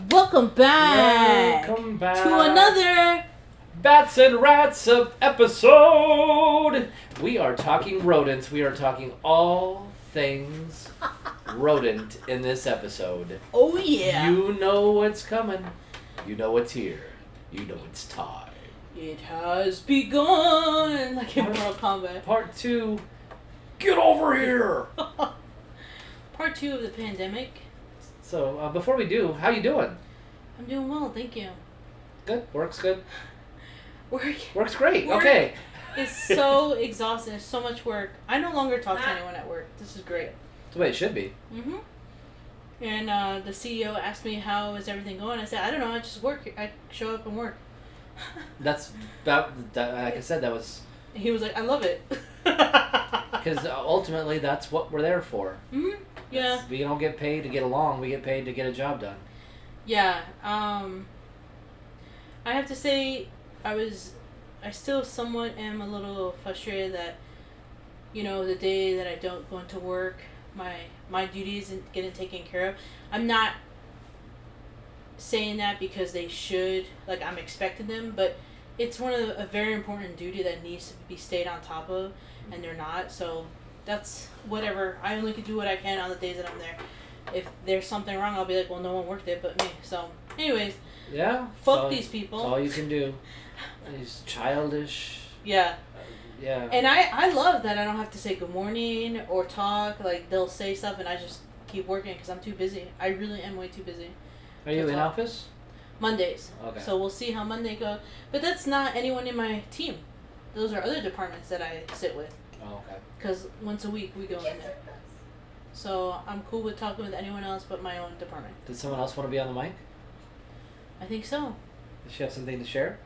Welcome back. Welcome back to another Bats and Rats of episode. We are talking rodents. We are talking all things rodent in this episode. Oh yeah. You know what's coming. You know what's here. You know it's time. It has begun. Like in Mortal Kombat. Part 2. Get over here. Part 2 of the pandemic. So before we do, how you doing? I'm doing well, thank you. Good. Works good. Work's great. Work Okay. It's so exhausting. It's so much work. I no longer talk to anyone at work. This is great. That's the way it should be. Mhm. And the CEO asked me how is everything going. I said I don't know. I just work. I show up and work. That's that. Like I said, that was. He was like, I love it. Because ultimately, that's what we're there for. Mhm. Yeah. We don't get paid to get along. We get paid to get a job done. Yeah. I have to say, I still somewhat am a little frustrated that, the day that I don't go into work, my duties isn't getting taken care of. I'm not saying that because they should, like I'm expecting them, but it's a very important duty that needs to be stayed on top of, and they're not. So that's whatever. I only can do what I can on the days that I'm there. If there's something wrong, I'll be like, well, no one worked it but me. So, anyways. Yeah. Fuck these people. That's all you can do. These childish. Yeah. Yeah. And I love that I don't have to say good morning or talk. Like, they'll say stuff and I just keep working because I'm too busy. I really am way too busy. Are you in office? Mondays. Okay. So we'll see how Monday goes. But that's not anyone in my team. Those are other departments that I sit with. Oh, okay. Because once a week we go in there. So I'm cool with talking with anyone else but my own department. Did someone else want to be on the mic? I think so. Does she have something to share?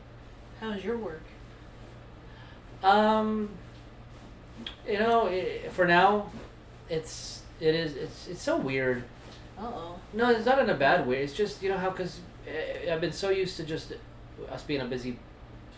How's your work? For now, it's so weird. Uh-oh. No, it's not in a bad way. It's just, how, because I've been so used to just us being a busy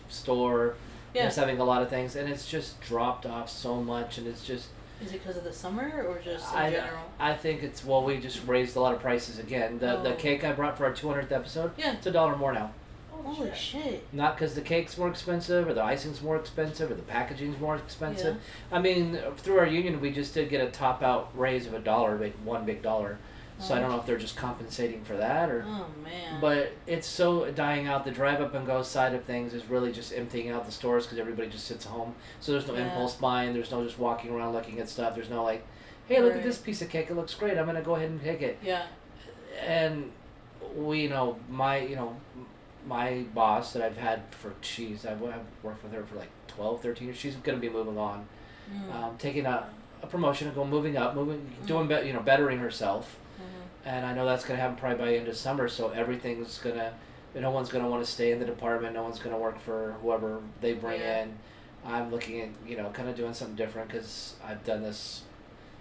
store, Yeah. us having a lot of things, and it's just dropped off so much, and it's just... Is it because of the summer or just in general? I think it's, we just raised a lot of prices again. The cake I brought for our 200th episode, yeah, it's $1 more now. Holy shit. Not because the cake's more expensive, or the icing's more expensive, or the packaging's more expensive. Yeah. I mean, through our union, we just did get a top-out raise of $1, one big dollar. So I don't know if they're just compensating for that or... Oh, man. But it's so dying out. The drive-up-and-go side of things is really just emptying out the stores because everybody just sits home. So there's no impulse buying. There's no just walking around looking at stuff. There's no like, hey, look at this piece of cake. It looks great. I'm going to go ahead and take it. Yeah. And my boss that I've had for, I've worked with her for like 12, 13 years. She's going to be moving on. Taking a promotion and moving up, doing bettering herself. And I know that's going to happen probably by the end of summer, so everything's going to... No one's going to want to stay in the department. No one's going to work for whoever they bring in. I'm looking at, kind of doing something different because I've done this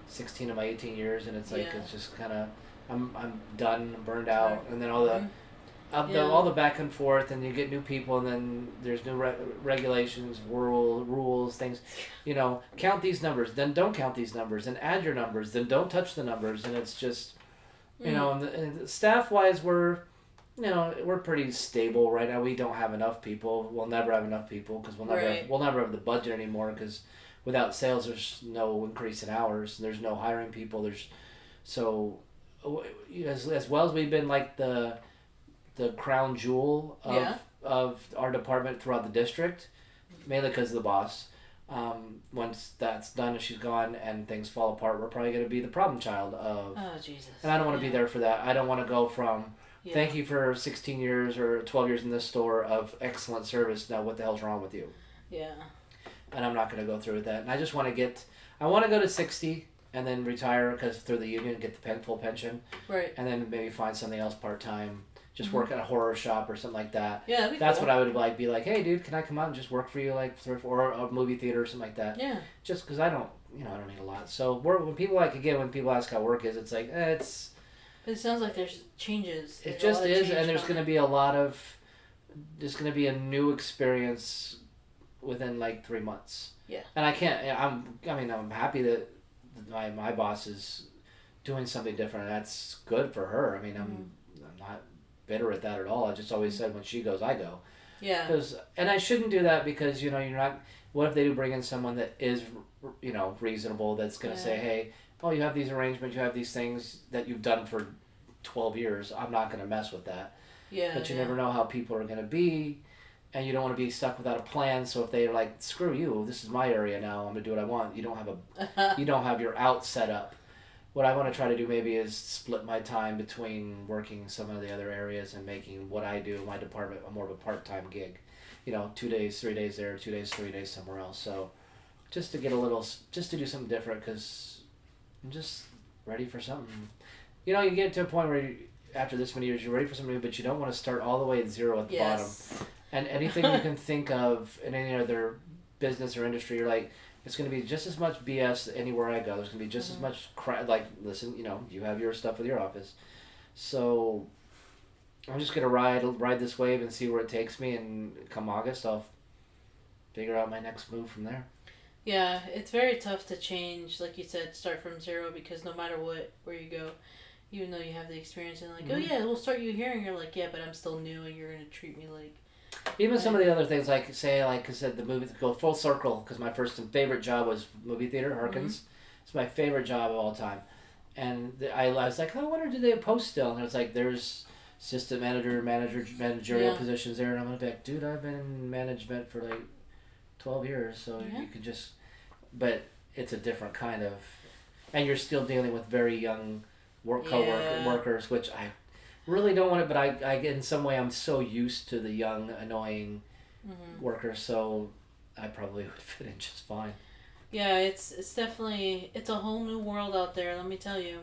16 of my 18 years, and it's like, it's just kind of... I'm done, burned out, and then all the back and forth, and you get new people, and then there's new regulations, rules, things. Count these numbers, then don't count these numbers, and add your numbers, then don't touch the numbers, and it's just... and staff-wise, we're pretty stable right now. We don't have enough people. We'll never have enough people because we'll never have the budget anymore because without sales, there's no increase in hours. There's no hiring people. As well as we've been like the crown jewel of our department throughout the district, mainly because of the boss. Once that's done and she's gone and things fall apart, we're probably going to be the problem child of... Oh, Jesus. And I don't want to be there for that. I don't want to go from, thank you for 16 years or 12 years in this store of excellent service, now what the hell's wrong with you? Yeah. And I'm not going to go through with that. And I just want to go to 60 and then retire because through the union, get the full pension. Right. And then maybe find something else part-time. Just work at a horror shop or something like that. Yeah, that'd be That's cool. what I would like. Be like, hey, dude, can I come out and just work for you, like, or a movie theater or something like that? Yeah. Just because I don't need a lot. So when people ask how work is, it's like it's. But it sounds like there's changes. It just is, and there's going to be there's going to be a new experience within like 3 months. Yeah. And I'm happy that my boss is doing something different. That's good for her. I mean, I'm not bitter at that at all. I just always said when she goes, I go. Yeah. And I shouldn't do that because, you know, you're not... What if they do bring in someone that is, you know, reasonable, that's going to say, hey, oh, you have these arrangements, you have these things that you've done for 12 years. I'm not going to mess with that. Yeah. But you never know how people are going to be, and you don't want to be stuck without a plan. So if they're like, screw you, this is my area now, I'm going to do what I want. You don't have your out set up. What I want to try to do maybe is split my time between working some of the other areas and making what I do, my department, more of a part-time gig. You know, 2 days, 3 days there, 2 days, 3 days somewhere else. So just to get just to do something different, because I'm just ready for something. You know, you get to a point where after this many years, you're ready for something new, but you don't want to start all the way at zero at the bottom. And anything you can think of in any other business or industry, you're like, it's going to be just as much BS anywhere I go. There's going to be just as much crap. Like, listen, you know, you have your stuff with your office. So I'm just going to ride this wave and see where it takes me. And come August, I'll figure out my next move from there. Yeah, it's very tough to change, like you said, start from zero, because no matter where you go, even though you have the experience and like, oh yeah, we'll start you here, and you're like, yeah, but I'm still new, and you're going to treat me like... Even some of the other things, like, say, like I said, the movie, go full circle, because my first and favorite job was movie theater, Harkins. It's my favorite job of all time. And I was like, oh, I wonder, do they post still? And it's like, there's assistant managerial positions there. And I'm like, dude, I've been in management for like 12 years, so you could just... But it's a different kind of... And you're still dealing with very young workers, which I really don't want it, but I in some way I'm so used to the young, annoying workers, so I probably would fit in just fine. Yeah, it's definitely, it's a whole new world out there, let me tell you.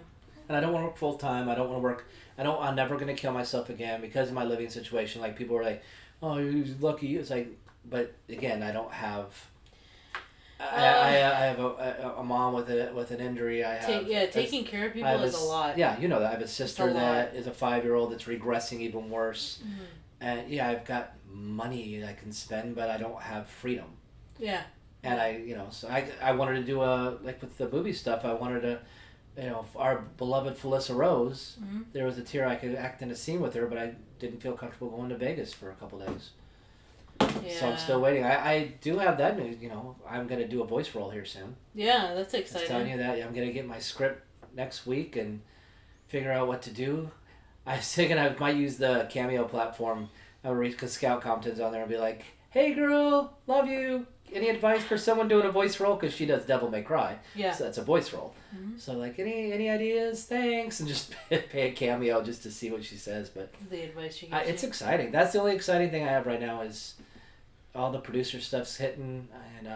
And I don't want to work full time. I don't want to work... I'm never going to kill myself again because of my living situation. Like, people are like, oh, you're lucky. It's like, but again, I don't have... I have a mom with an injury. I have taking care of people is a lot. Yeah, you know that. I have a sister that is a 5-year-old that's regressing even worse. And yeah, I've got money I can spend, but I don't have freedom. Yeah. And so I wanted to do like with the movie stuff, I wanted to, our beloved Felissa Rose, there was a tier I could act in a scene with her, but I didn't feel comfortable going to Vegas for a couple days. Yeah. So I'm still waiting. I do have that news, I'm going to do a voice role here soon. Yeah, that's exciting. I'm telling you that. I'm going to get my script next week and figure out what to do. I was thinking I might use the Cameo platform, because Scout Compton's on there, and be like, hey girl, love you. Any advice for someone doing a voice role? Because she does Devil May Cry. Yeah. So that's a voice role. So like, any ideas? Thanks. And just pay a cameo just to see what she says. But the advice she gives it's exciting. That's the only exciting thing I have right now is all the producer stuff's hitting. And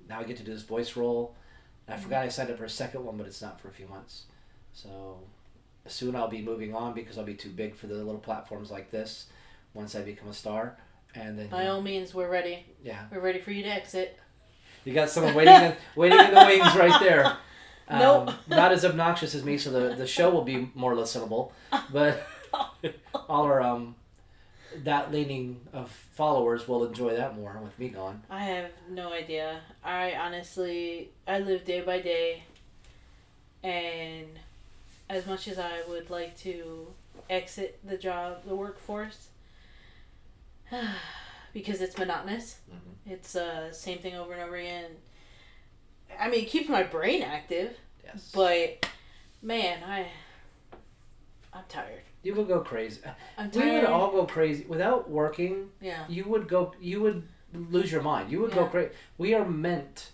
now I get to do this voice role. I forgot I signed up for a second one, but it's not for a few months. So soon I'll be moving on because I'll be too big for the little platforms like this once I become a star. And then, by all means, we're ready. Yeah. We're ready for you to exit. You got someone waiting in the wings right there. Nope. Not as obnoxious as me, so the show will be more listenable. But all our that leaning of followers will enjoy that more with me gone. I have no idea. I live day by day. And as much as I would like to exit the workforce, because it's monotonous. It's same thing over and over again. I mean, it keeps my brain active. Yes. But man, I'm tired. You would go crazy. I'm tired. We would all go crazy without working. Yeah. You would lose your mind. You would go crazy. We are meant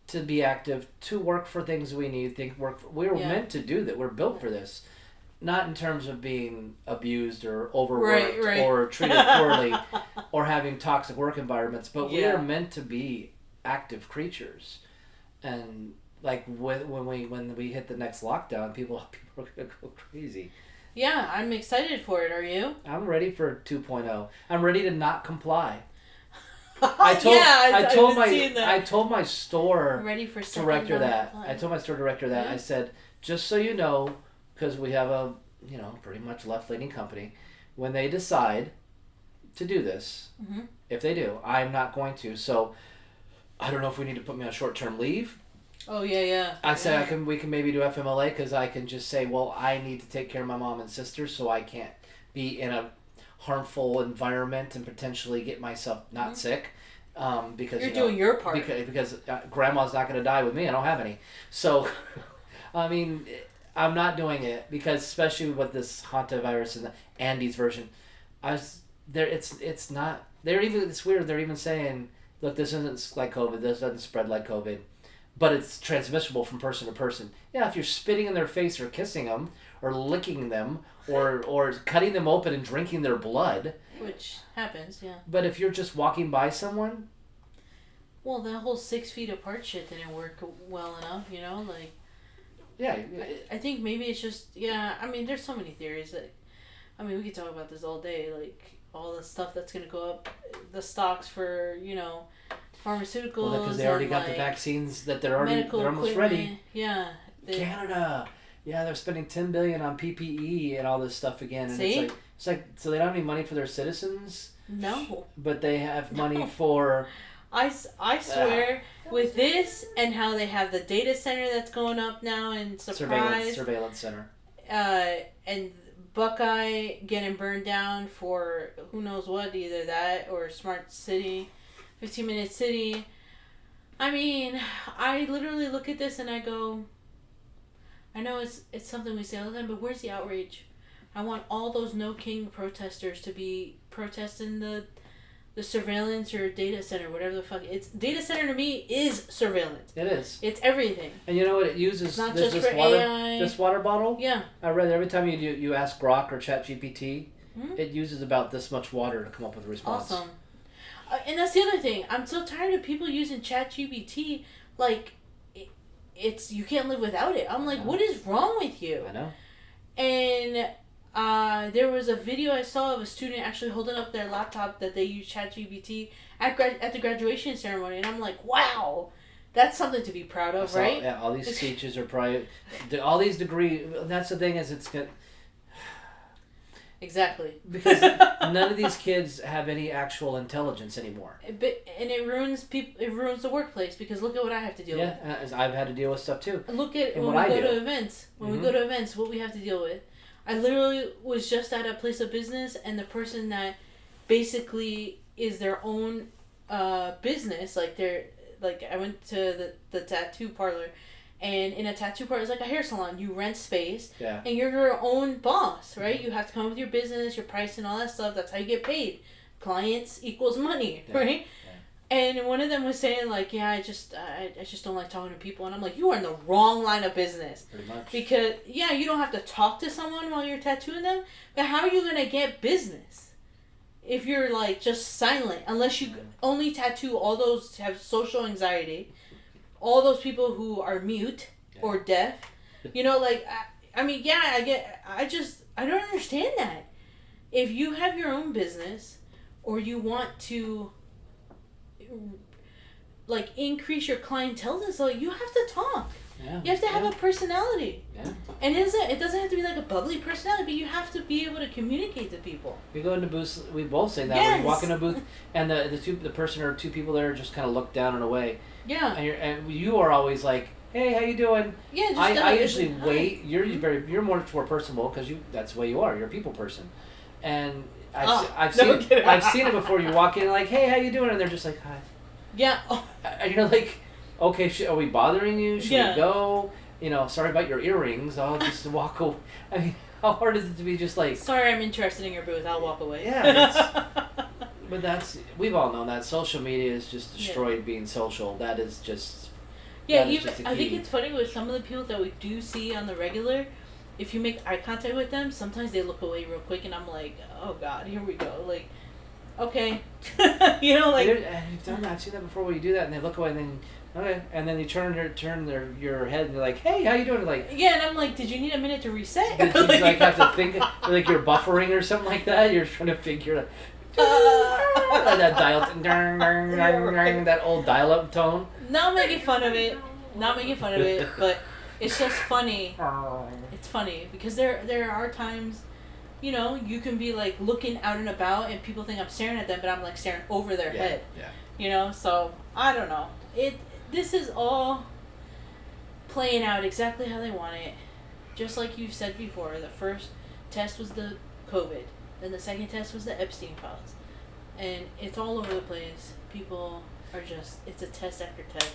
to be active, to work for things we need. We're meant to do that. We're built for this. Not in terms of being abused or overworked or treated poorly or having toxic work environments, but we are meant to be active creatures. And like when we hit the next lockdown, people are going to go crazy. Yeah, I'm excited for it. Are you? I'm ready for 2.0. I'm ready to not comply. I told my store director that. Yeah. I said, just so you know, because we have a, pretty much left-leaning company, when they decide to do this, if they do, I'm not going to. So I don't know if we need to put me on short-term leave. Oh, yeah. I said we can maybe do FMLA because I can just say, well, I need to take care of my mom and sister, so I can't be in a harmful environment and potentially get myself not sick. Because you're doing your part. Because grandma's not going to die with me. I don't have any. So, I mean, I'm not doing it because, especially with this hantavirus and the Andes version, I was there. It's not. They're even. It's weird. They're even saying, look, this isn't like COVID. This doesn't spread like COVID, but it's transmissible from person to person. Yeah, if you're spitting in their face or kissing them or licking them or cutting them open and drinking their blood. Which happens, yeah. But if you're just walking by someone... Well, that whole 6 feet apart shit didn't work well enough, like... Yeah. I think maybe it's just... Yeah, I mean, there's so many theories that... I mean, we could talk about this all day, like, all the stuff that's going to go up, the stocks for, pharmaceuticals. Well, because they already got the vaccines that they're almost ready. Yeah. Canada... Yeah, they're spending $10 billion on PPE and all this stuff again, and See? it's like so they don't have any money for their citizens. No. But they have money for. I swear, with this and how they have the data center that's going up now and surveillance center. And Buckeye getting burned down for who knows what, either that or Smart City, 15-minute city. I mean, I literally look at this and I go. I know it's something we say all the time, but where's the outrage? I want all those No King protesters to be protesting the surveillance or data center, whatever the fuck. It's data center to me is surveillance. It is. It's everything. And you know what it uses? It's not just for AI. This water bottle? Yeah. I read that every time you ask Grok or ChatGPT, it uses about this much water to come up with a response. Awesome. And that's the other thing. I'm so tired of people using ChatGPT like... you can't live without it. I'm like, what is wrong with you? I know. And there was a video I saw of a student actually holding up their laptop that they use ChatGPT at the graduation ceremony, and I'm like, wow, that's something to be proud of, right? Yeah, all these speeches are probably, all these degrees. That's the thing is, it's good. Exactly. Because none of these kids have any actual intelligence anymore. And it ruins people. It ruins the workplace because look at what I have to deal with. Yeah, I've had to deal with stuff too. Look at when we go to events. When we go to events, what we have to deal with. I literally was just at a place of business, and the person that basically is their own business, I went to the tattoo parlor. And in a tattoo parlor, it's like a hair salon. You rent space, and you're your own boss, right? You have to come up with your business, your price, and all that stuff. That's how you get paid. Clients equals money, right? Yeah. And one of them was saying, like, yeah, I just don't like talking to people. And I'm like, you are in the wrong line of business. Pretty much. Because, yeah, you don't have to talk to someone while you're tattooing them. But how are you going to get business if you're, like, just silent? Unless you only tattoo all those who have social anxiety. All those people who are mute or deaf, I mean, yeah, I don't understand that. If you have your own business or you want to, like, increase your clientele, so you have to talk. Yeah. You have to have a personality. Yeah. And it doesn't have to be like a bubbly personality, but you have to be able to communicate to people. We go into booths, we both say that. Yes. When you walk in a booth and the person or two people there just kind of look down and away. Yeah. And you are always like, hey, how you doing? Yeah, just I usually wait. You're more personable because that's the way you are. You're a people person. And I've seen it before. You walk in like, hey, how you doing? And they're just like, hi. Yeah. And you're like, okay, are we bothering you? Should we go? Sorry about your earrings. I'll just walk away. I mean, how hard is it to be just like... Sorry, I'm interested in your booth. I'll walk away. Yeah. But we've all known that. Social media is just destroyed being social. That is just... Yeah, I think it's funny with some of the people that we do see on the regular, if you make eye contact with them, sometimes they look away real quick, and I'm like, oh God, here we go. Like, okay. You've done that. I've seen that before where you do that, and they look away, and then... Okay, and then you turn your head and you're like, hey, how you doing? Like, yeah, and I'm like, did you need a minute to reset? Did you have to think like you're buffering or something like that? You're trying to figure that dial that old dial-up tone. Not making fun of it, but it's just funny. It's funny because there are times, you can be like looking out and about and people think I'm staring at them, but I'm like staring over their head. Yeah. So I don't know. This is all playing out exactly how they want it. Just like you've said before, the first test was the COVID. Then the second test was the Epstein files. And it's all over the place. People are just, it's a test after test.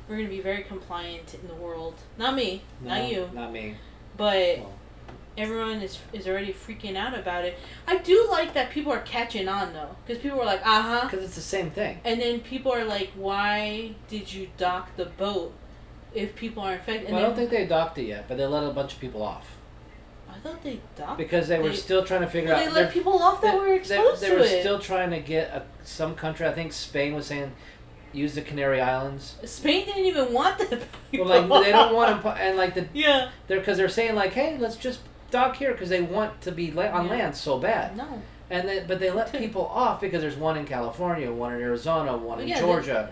We're going to be very compliant in the world. Not me. No, not you. Not me. But Well, everyone is already freaking out about it. I do like that people are catching on, though. Because people are like, uh-huh. because it's the same thing. And then people are like, why did you dock the boat if people are infected? And Well, I don't think they docked it yet, but they let a bunch of people off. I thought they docked. Because they were still trying to figure out. They let people off that were exposed they to were it. still trying to get some country. I think Spain was saying, use the Canary Islands. Spain didn't even want the people. Well, like they don't want them, and like yeah. they're saying like, hey, let's just dock here because they want to be on land so bad. No. But they let people off because there's one in California, one in Arizona, one in Georgia.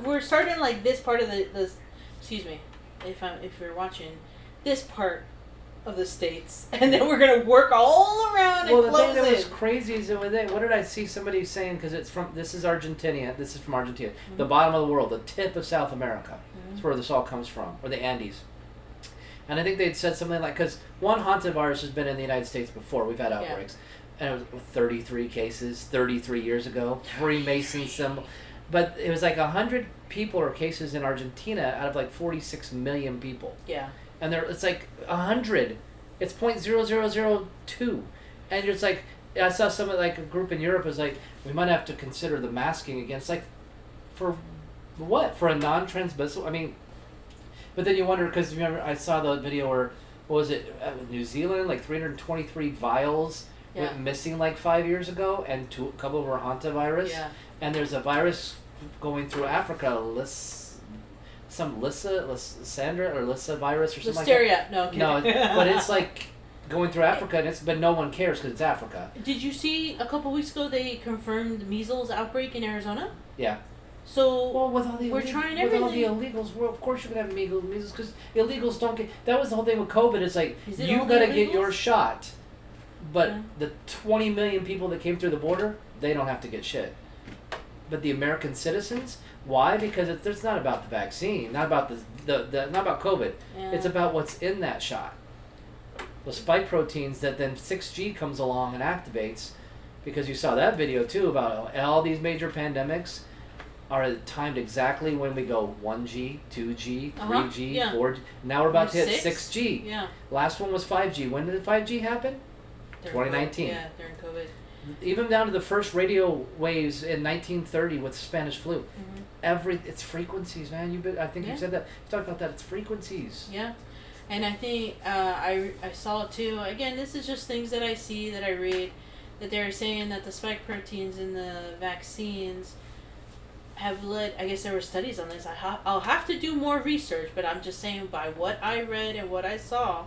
We're starting like this part of the excuse me, if you're watching this part of the states, and then we're gonna work all around and well, the close thing that was it. crazy is what did I see somebody saying? Because this is Argentina. This is from Argentina, the bottom of the world, the tip of South America. That's where this all comes from, or the Andes. And I think they'd said something like, because one hantavirus has been in the United States before. We've had outbreaks, and it was 33 cases 33 years ago. Freemason symbol, but it was like 100 people or cases in Argentina out of like 46 million people. Yeah. And it's like 100. It's 0.0002. And it's like, I saw someone, like a group in Europe was like, we might have to consider the masking again. It's like, for what? For a non-transmissible? I mean, but then you wonder, because remember, I saw the video where, what was it, New Zealand, like 323 vials went missing like 5 years ago, and a couple were hantavirus. Yeah. And there's a virus going through Africa, Lissandra or Lissa virus or something Listeria. like that. No, I'm No, kidding. but it's like going through Africa, and but no one cares because it's Africa. Did you see a couple weeks ago they confirmed measles outbreak in Arizona? Yeah. So Well, with all the we're trying with all everything. the illegals, well, of course you're gonna have measles because illegals don't get. That was the whole thing with COVID. It's like Is it you only gotta get illegals? your shot, but Yeah. the 20 million people that came through the border, they don't have to get shit. But the American citizens, why? Because it's not about the vaccine, not about not about COVID. Yeah. It's about what's in that shot. The spike proteins that then 6G comes along and activates, because you saw that video too about all these major pandemics are timed exactly when we go 1G, 2G, 3G, 4G. Now we're about to hit 6G. Yeah. Last one was 5G. When did 5G happen? 2019. Yeah, during COVID. Even down to the first radio waves in 1930 with the Spanish flu. Mm-hmm. It's frequencies, man. I think you said that. You talked about that. It's frequencies. Yeah. And I think I saw it too. Again, this is just things that I see, that I read, that they're saying that the spike proteins in the vaccines have led, I guess there were studies on this. I'll have to do more research, but I'm just saying by what I read and what I saw,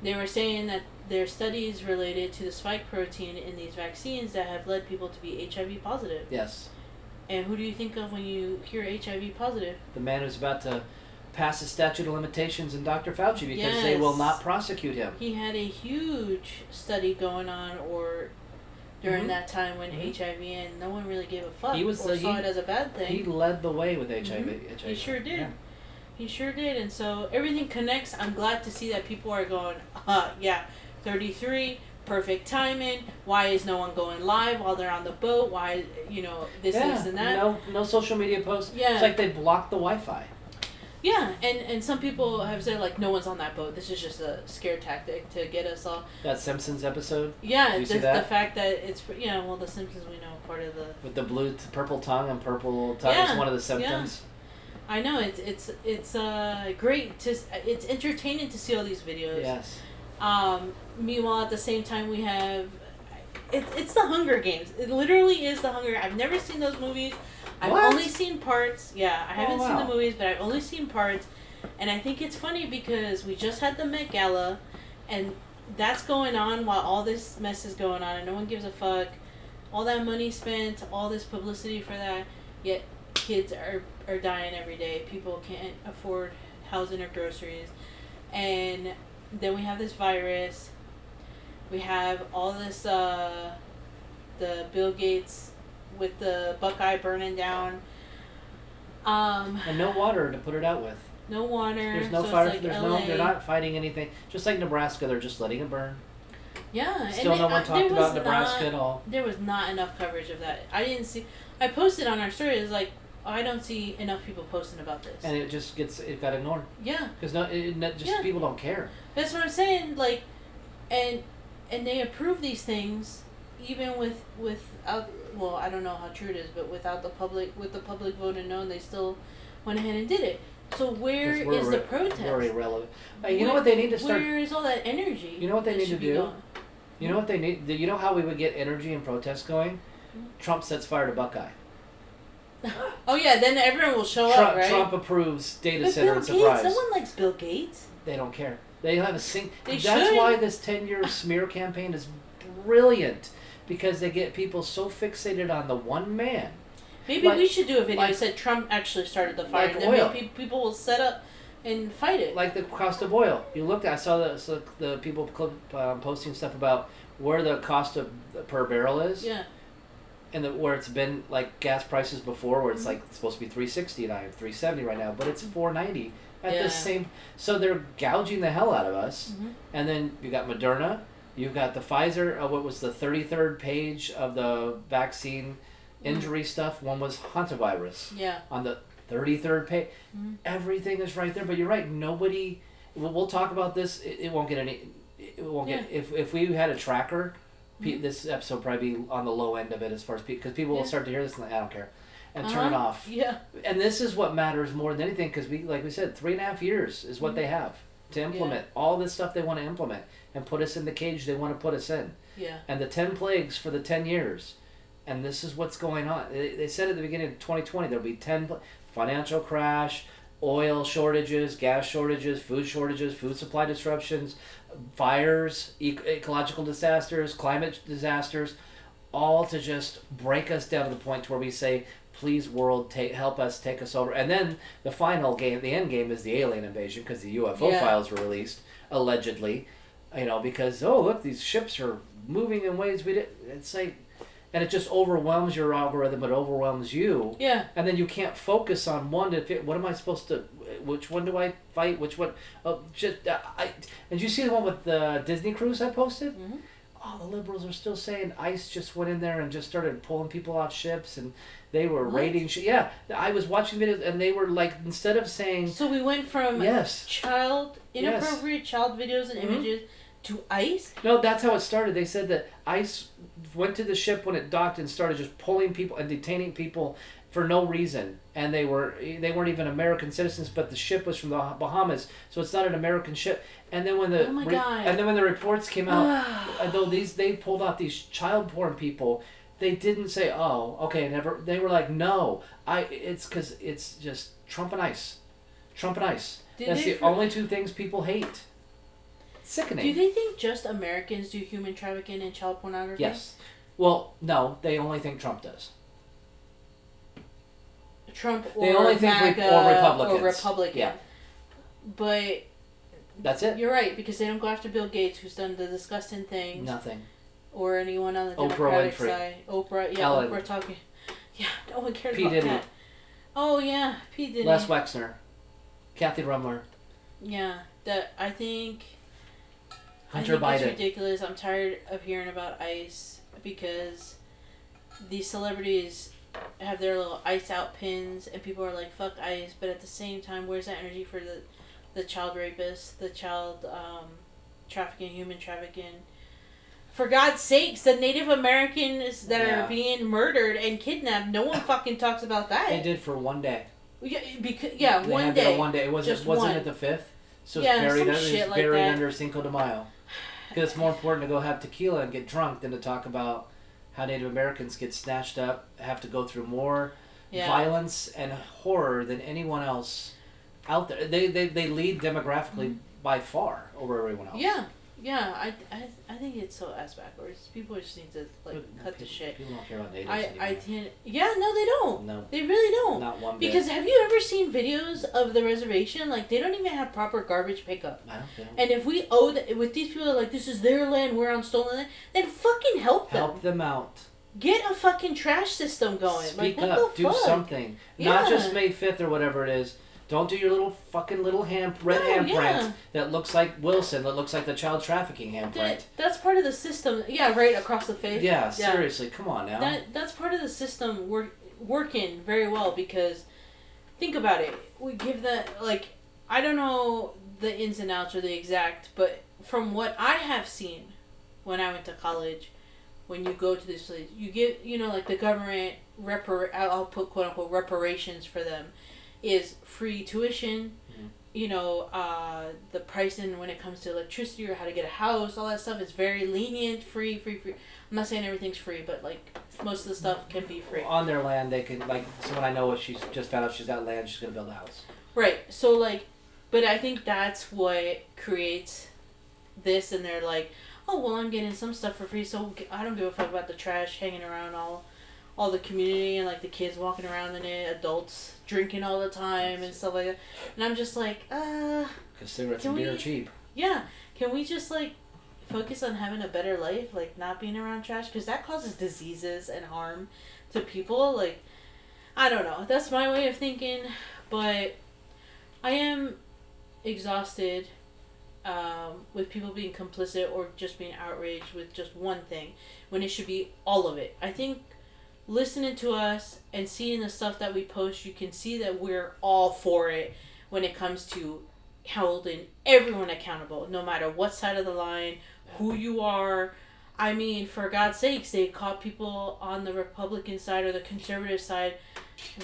they were saying that there are studies related to the spike protein in these vaccines that have led people to be HIV positive. Yes. And who do you think of when you hear HIV positive? The man who's about to pass the statute of limitations in Dr. Fauci because they will not prosecute him. He had a huge study going on during that time when Mm-hmm. HIV, and no one really gave a fuck He was or saw it as a bad thing. He led the way with HIV. Mm-hmm. HIV. He sure did. Yeah. He sure did, and so everything connects. I'm glad to see that people are going, 33, perfect timing. Why is no one going live while they're on the boat? Why, this and that? No social media posts. Yeah. It's like they blocked the Wi-Fi. Yeah, and some people have said, like, no one's on that boat. This is just a scare tactic to get us all. That Simpsons episode? Yeah, you see that? The fact that it's, well, the Simpsons, we know, part of the... With the purple tongue and purple tongue is one of the symptoms. Yeah. I know, it's great it's entertaining to see all these videos. Yes. Meanwhile, at the same time, we have... It's the Hunger Games. It literally is the Hunger... I've never seen those movies. I've only seen parts. Yeah, I haven't seen the movies, but I've only seen parts. And I think it's funny because we just had the Met Gala, and that's going on while all this mess is going on, and no one gives a fuck. All that money spent, all this publicity for that, yet kids are dying every day. People can't afford housing or groceries. And then we have this virus. We have all this, the Bill Gates with the Buckeye burning down. And no water to put it out with. No water. There's no so fire. it's like They're not fighting anything. Just like Nebraska, they're just letting it burn. Yeah. Still no one talked about Nebraska at all. There was not enough coverage of that. I didn't see... I posted on our story, it's like, I don't see enough people posting about this. And it just got ignored. Yeah. Because people don't care. That's what I'm saying, like, and they approve these things even without, well, I don't know how true it is, but with the public voting no, they still went ahead and did it. So where is the protest? We're irrelevant. You know what they need to start... Where is all that energy? You know what they need to do? You know what they need... You know how we would get energy and protests going? Trump sets fire to Buckeye. Oh yeah, then everyone will show up, right? Trump approves data but center Bill and surprise. Gates, someone likes Bill Gates. They don't care. They have a That's why this 10-year smear campaign is brilliant, because they get people so fixated on the one man. Maybe we should do a video that said Trump actually started the fire, and then maybe people will set up and fight it. Like the cost of oil. I saw the people posting stuff about where the cost of per barrel is. Yeah. And where it's been like gas prices before, where it's like it's supposed to be $3.60 now, $3.70 right now, but it's $4.90 at the same. So they're gouging the hell out of us. And then you got Moderna, you've got the Pfizer. What was the 33rd page of the vaccine injury stuff? One was hantavirus. Yeah. On the 33rd page, everything is right there. But you're right. Nobody. We'll talk about this. It won't get any. It won't get. If we had a tracker. This episode will probably be on the low end of it as far as because people will start to hear this and like, I don't care, and turn it off. Yeah. And this is what matters more than anything, because like we said, 3.5 years is what they have to implement all this stuff they want to implement and put us in the cage they want to put us in. Yeah. And the 10 plagues for the 10 years, and this is what's going on. They said at the beginning of 2020 there'll be 10 financial crash, oil shortages, gas shortages, food supply disruptions, fires, ecological disasters, climate disasters, all to just break us down to the point to where we say, please world, help us, take us over. And then the final game, the end game, is the alien invasion, because the UFO files were released, allegedly, because, oh, look, these ships are moving in ways we didn't. It's like, and it just overwhelms your algorithm. It overwhelms you. Yeah. And then you can't focus on one. What am I supposed to? Which one do I fight? Which one? And you see the one with the Disney cruise I posted? Mm-hmm. Oh, the liberals are still saying ICE just went in there and just started pulling people off ships, and they were raiding. Yeah, I was watching videos, and they were like, instead of saying. So we went from inappropriate child videos and images to ICE? No, that's how it started. They said that ICE went to the ship when it docked and started just pulling people and detaining people for no reason, and they weren't even American citizens, but the ship was from the Bahamas, so it's not an American ship. And then when the when the reports came out, though they pulled out these child porn people, they didn't say, oh, okay, never. They were like, no, it's because it's just Trump and ICE. That's the only two things people hate. Sickening. Do they think just Americans do human trafficking and child pornography? Yes. Well, no, they only think Trump does. Trump or they only think MAGA or Republicans. Or Republican. Yeah. But that's it. You're right, because they don't go after Bill Gates, who's done the disgusting things. Nothing. Or anyone on the Democratic side. Oprah, Ellen. Oprah talking. Yeah, no one cares P. about Diddy. that. Oh yeah, P. Diddy. Les Wexner. Kathy Rumler. Yeah, I think Hunter Biden. It's ridiculous. I'm tired of hearing about ICE because these celebrities have their little ICE out pins, and people are like, fuck ICE, but at the same time, where's that energy for the child rapists, the child trafficking, human trafficking? For God's sakes, the Native Americans that are being murdered and kidnapped, no one fucking talks about that. They did for one day. Yeah, they one had day. It wasn't it the 5th? So it's buried under Cinco de Mayo. Because it's more important to go have tequila and get drunk than to talk about how Native Americans get snatched up, have to go through more violence and horror than anyone else out there. They lead demographically by far over everyone else. Yeah, I think it's so ass backwards. People just need to cut the shit. People don't care about natives anymore. No, they don't. No, they really don't. Not one bit. Because have you ever seen videos of the reservation? Like, they don't even have proper garbage pickup. I don't. And if we with these people, like, this is their land, we're on stolen land, then fucking help them. Help them out. Get a fucking trash system going. Speak what up. the Do fuck? something. Yeah. Not just May 5th or whatever it is. Don't do your little fucking little red handprint that looks like Wilson, that looks like the child trafficking handprint. That's part of the system. Yeah, right across the face. Yeah, seriously, come on now. That's part of the system working very well, because think about it. We give that, like, I don't know the ins and outs or the exact, but from what I have seen when I went to college, when you go to this place, you get, like the government, I'll put quote unquote reparations for them, is free tuition, the pricing when it comes to electricity or how to get a house, all that stuff is very lenient, free. I'm not saying everything's free, but like most of the stuff can be free. On their land, they can, like, someone I know, she's just found out she's got land, she's going to build a house. Right, so like, but I think that's what creates this, and they're like, oh, well, I'm getting some stuff for free, so I don't give a fuck about the trash hanging around all the community, and like the kids walking around in it, adults drinking all the time and stuff like that. And I'm just like, because cigarettes and beer are cheap. Yeah, can we just like focus on having a better life, like not being around trash, because that causes diseases and harm to people. Like, I don't know, that's my way of thinking, but I am exhausted with people being complicit or just being outraged with just one thing when it should be all of it. I think listening to us and seeing the stuff that we post, you can see that we're all for it when it comes to holding everyone accountable, no matter what side of the line, who you are. I mean, for God's sakes, they caught people on the Republican side or the conservative side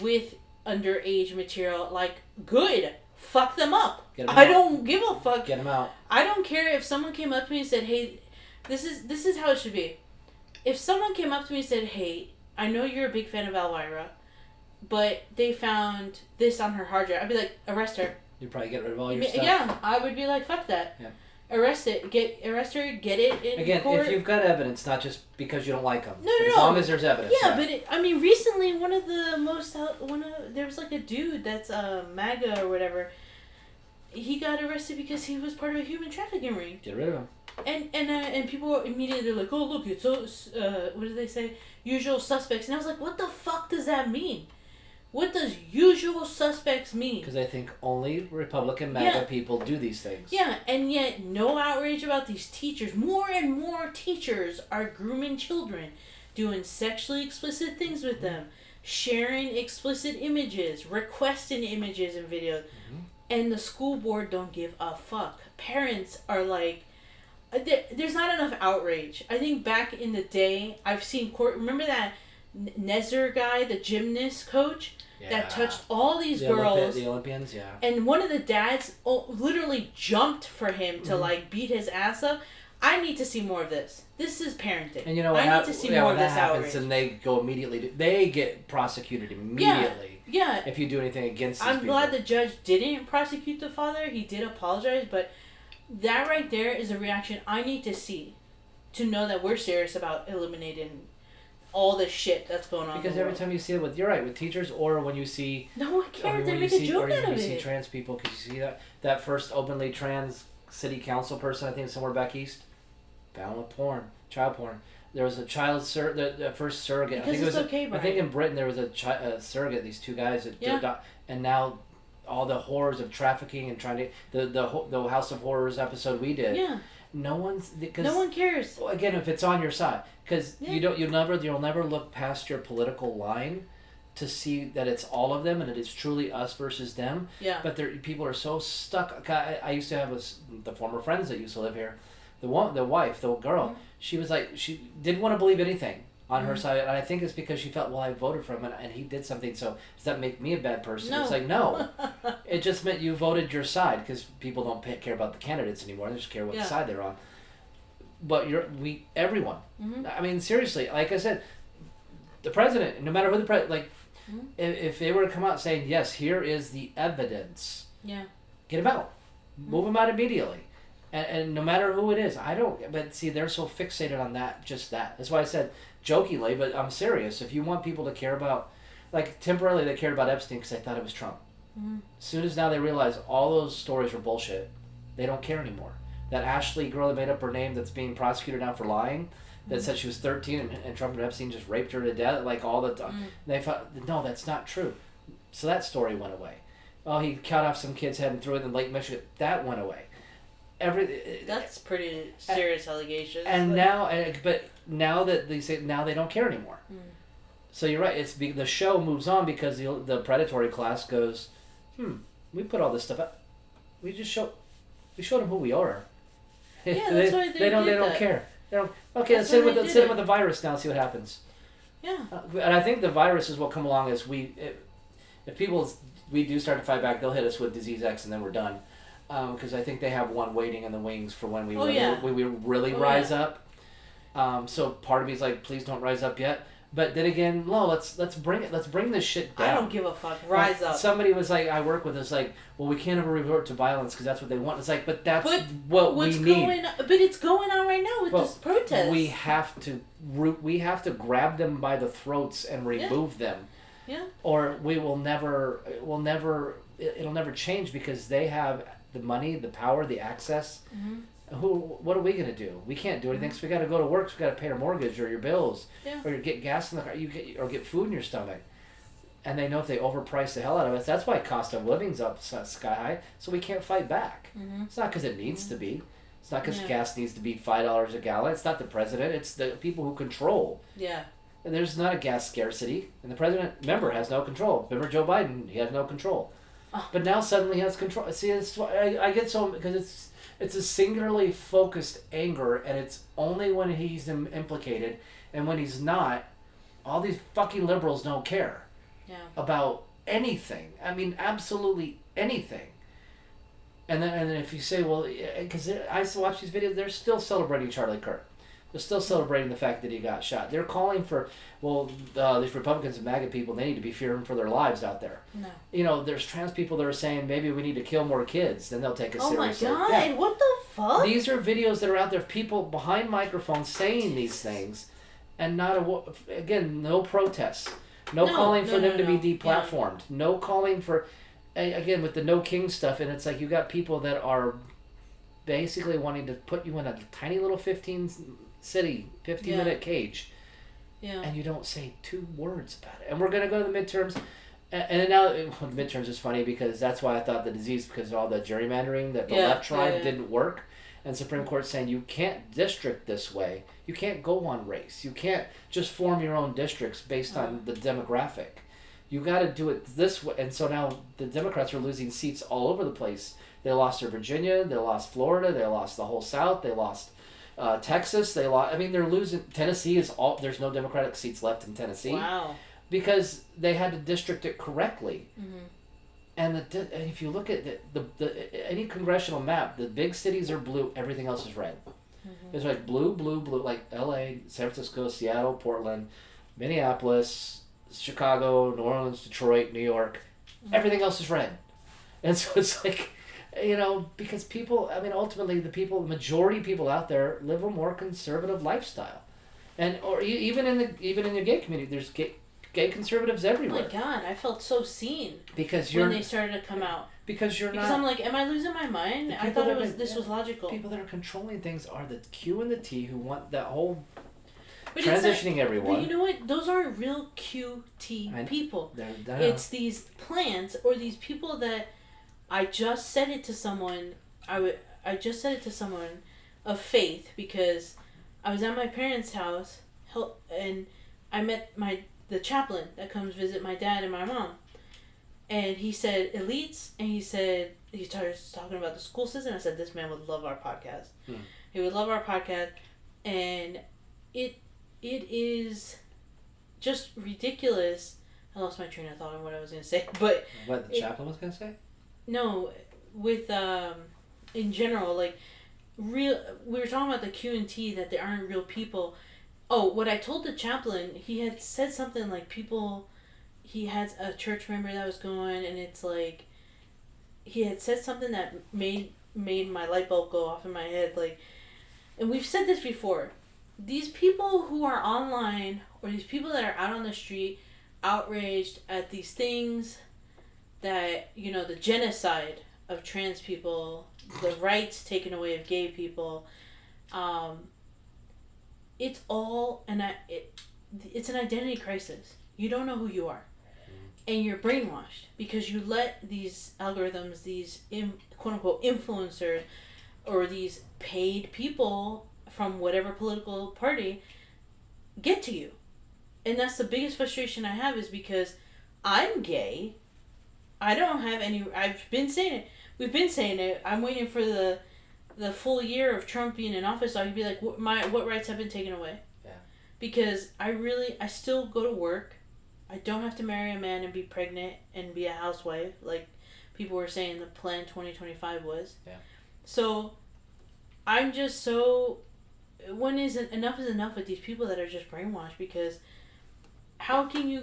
with underage material. Like, good. Fuck them up. I don't give a fuck. Get them out. I don't care if someone came up to me and said, hey, this is how it should be. If someone came up to me and said, hey, I know you're a big fan of Elvira, but they found this on her hard drive, I'd be like, arrest her. You'd probably get rid of all your stuff. Yeah, I would be like, fuck that. Yeah. Arrest it. Arrest her, get it in court. If you've got evidence, not just because you don't like them. No. As long as there's evidence. Yeah, but recently there was like a dude that's MAGA or whatever. He got arrested because he was part of a human trafficking ring. Get rid of him. And people were immediately like, oh look, it's what did they say? Usual suspects. And I was like, what the fuck does that mean? What does usual suspects mean? Because I think only Republican MAGA people do these things. Yeah, and yet no outrage about these teachers. More and more teachers are grooming children, doing sexually explicit things with them, sharing explicit images, requesting images and videos. Mm-hmm. And the school board don't give a fuck. Parents are like, there's not enough outrage. I think back in the day, I've seen remember that Nezer guy, the gymnast coach, that touched all these girls. The Olympians, yeah. And one of the dads literally jumped for him to like beat his ass up. I need to see more of this. This is parenting. And you know what I need to see more of this outrage. And they go immediately. They get prosecuted immediately. Yeah. If you do anything against these people. I'm glad the judge didn't prosecute the father. He did apologize, but that right there is a reaction I need to see to know that we're serious about eliminating all this shit that's going on. Because every time you see it with teachers, or when you see no one cares, they make a joke out of it. Or when you see trans people, because you see that first openly trans city council person, I think somewhere back east, found with child porn. There was a child the first surrogate. Because I think okay, Brian. I think in Britain there was a surrogate. These two guys and now all the horrors of trafficking and trying to the House of Horrors episode we did. Yeah. No one cares. Well, again, if it's on your side, because you'll never look past your political line to see that it's all of them and it is truly us versus them. Yeah. But people are so stuck. I used to have the former friends that used to live here. The wife, the girl, mm-hmm. She was like, she didn't want to believe anything on mm-hmm. her side, and I think it's because she felt, well, I voted for him and he did something, so does that make me a bad person? No. It's like, no. It just meant you voted your side, because people don't care about the candidates anymore. They just care what side they're on. But everyone. Mm-hmm. I mean, seriously, like I said, the president, no matter who the president, like, mm-hmm. if they were to come out saying, yes, here is the evidence, get him out. Mm-hmm. Move him out immediately. And no matter who it is, but see, they're so fixated on just that. That's why I said jokingly, but I'm serious. If you want people to care about, like temporarily they cared about Epstein because they thought it was Trump. Mm-hmm. As soon as now they realize all those stories were bullshit, they don't care anymore. That Ashley girl that made up her name that's being prosecuted now for lying, that said she was 13 and Trump and Epstein just raped her to death, like all the time. Mm-hmm. They thought, no, that's not true. So that story went away. Oh, he cut off some kid's head and threw it in Lake Michigan. That went away. That's pretty serious allegations. And but now that they say now they don't care anymore. Mm. So you're right. The show moves on because the predatory class goes, we put all this stuff up. We showed them who we are. Yeah, that's why they don't care. They don't. Okay, let's hit him with the virus now. See what happens. Yeah. And I think the viruses will come along as we do start to fight back. They'll hit us with disease X and then we're done. Because I think they have one waiting in the wings for when we really rise up. So part of me is like, please don't rise up yet. But then again, no, let's bring this shit down. I don't give a fuck. Rise up. Somebody was like, I work with us, like, well, we can't ever revert to violence because that's what they want. It's like, but that's what we need. But it's going on right now with this protest. We have to grab them by the throats and remove them. Yeah. Or it'll never change because they have the money, the power, the access. Mm-hmm. What are we gonna do? We can't do anything. So we got to go to work. So we got to pay our mortgage or your bills, or you get gas in the car. Or get food in your stomach. And they know if they overprice the hell out of us, that's why cost of living's up sky high. So we can't fight back. Mm-hmm. It's not because it needs to be. It's not because gas needs to be $5 a gallon. It's not the president. It's the people who control. Yeah. And there's not a gas scarcity, and the president, remember, has no control. Remember Joe Biden, he has no control. Oh. But now suddenly he has control. See, I get so, because it's a singularly focused anger, and it's only when he's implicated, and when he's not, all these fucking liberals don't care about anything. I mean, absolutely anything. And then if you say, well, because I used to watch these videos, they're still celebrating Charlie Kirk. They're still celebrating the fact that he got shot. They're calling for, these Republicans and MAGA people, they need to be fearing for their lives out there. No. There's trans people that are saying maybe we need to kill more kids, then they'll take us seriously. Oh my God, what the fuck? These are videos that are out there of people behind microphones saying these things, and no protests. No calling for them to be deplatformed. Yeah. No calling for, again, with the No King stuff, and it's like you got people that are basically wanting to put you in a tiny little 15-minute cage, and you don't say 2 words about it. And we're gonna go to the midterms, and now the midterms is funny because that's why I thought the disease, because of all the gerrymandering that the left tried didn't work, and Supreme Court saying you can't district this way, you can't go on race, you can't just form your own districts based on the demographic, you got to do it this way. And so now the Democrats are losing seats all over the place. They lost to Virginia, they lost Florida, they lost the whole South, they lost Texas, they're losing. Tennessee there's no Democratic seats left in Tennessee. Wow. Because they had to district it correctly. Mm-hmm. And if you look at any congressional map, the big cities are blue, everything else is red. Mm-hmm. It's like blue, like LA, San Francisco, Seattle, Portland, Minneapolis, Chicago, New Orleans, Detroit, New York. Mm-hmm. Everything else is red. And so it's like, because people, ultimately the majority of people out there live a more conservative lifestyle. Or even in the gay community, there's gay conservatives everywhere. Oh my God, I felt so seen when they started to come out. Because I'm like, am I losing my mind? I thought this was logical. People that are controlling things are the Q and the T who want that whole transitioning everyone. But you know what? Those aren't real QT people. It's these plants or these people that I just said it to someone. I just said it to someone of faith because I was at my parents' house and I met the chaplain that comes visit my dad and my mom. And he said elites, and he started talking about the school system. I said, this man would love our podcast. He would love our podcast. And it is just ridiculous. I lost my train of thought on what I was going to say. But what the chaplain was going to say? No, with, in general, like, we were talking about the Q and T, that they aren't real people. Oh, what I told the chaplain, he had said something like he had a church member that was going, and it's like, he had said something that made my light bulb go off in my head, like, and we've said this before, these people who are online, or these people that are out on the street, outraged at these things that, the genocide of trans people, the rights taken away of gay people, it's all it's an identity crisis. You don't know who you are. and you're brainwashed because you let these algorithms, these quote unquote influencers, or these paid people from whatever political party get to you. And that's the biggest frustration I have, is because I'm gay. I don't have any. I've been saying it. We've been saying it. I'm waiting for the full year of Trump being in office. I could be like, what rights have been taken away? Yeah. Because I still go to work. I don't have to marry a man and be pregnant and be a housewife like people were saying the plan 2025 was. Yeah. So I'm just so, enough is enough with these people that are just brainwashed, because how can you,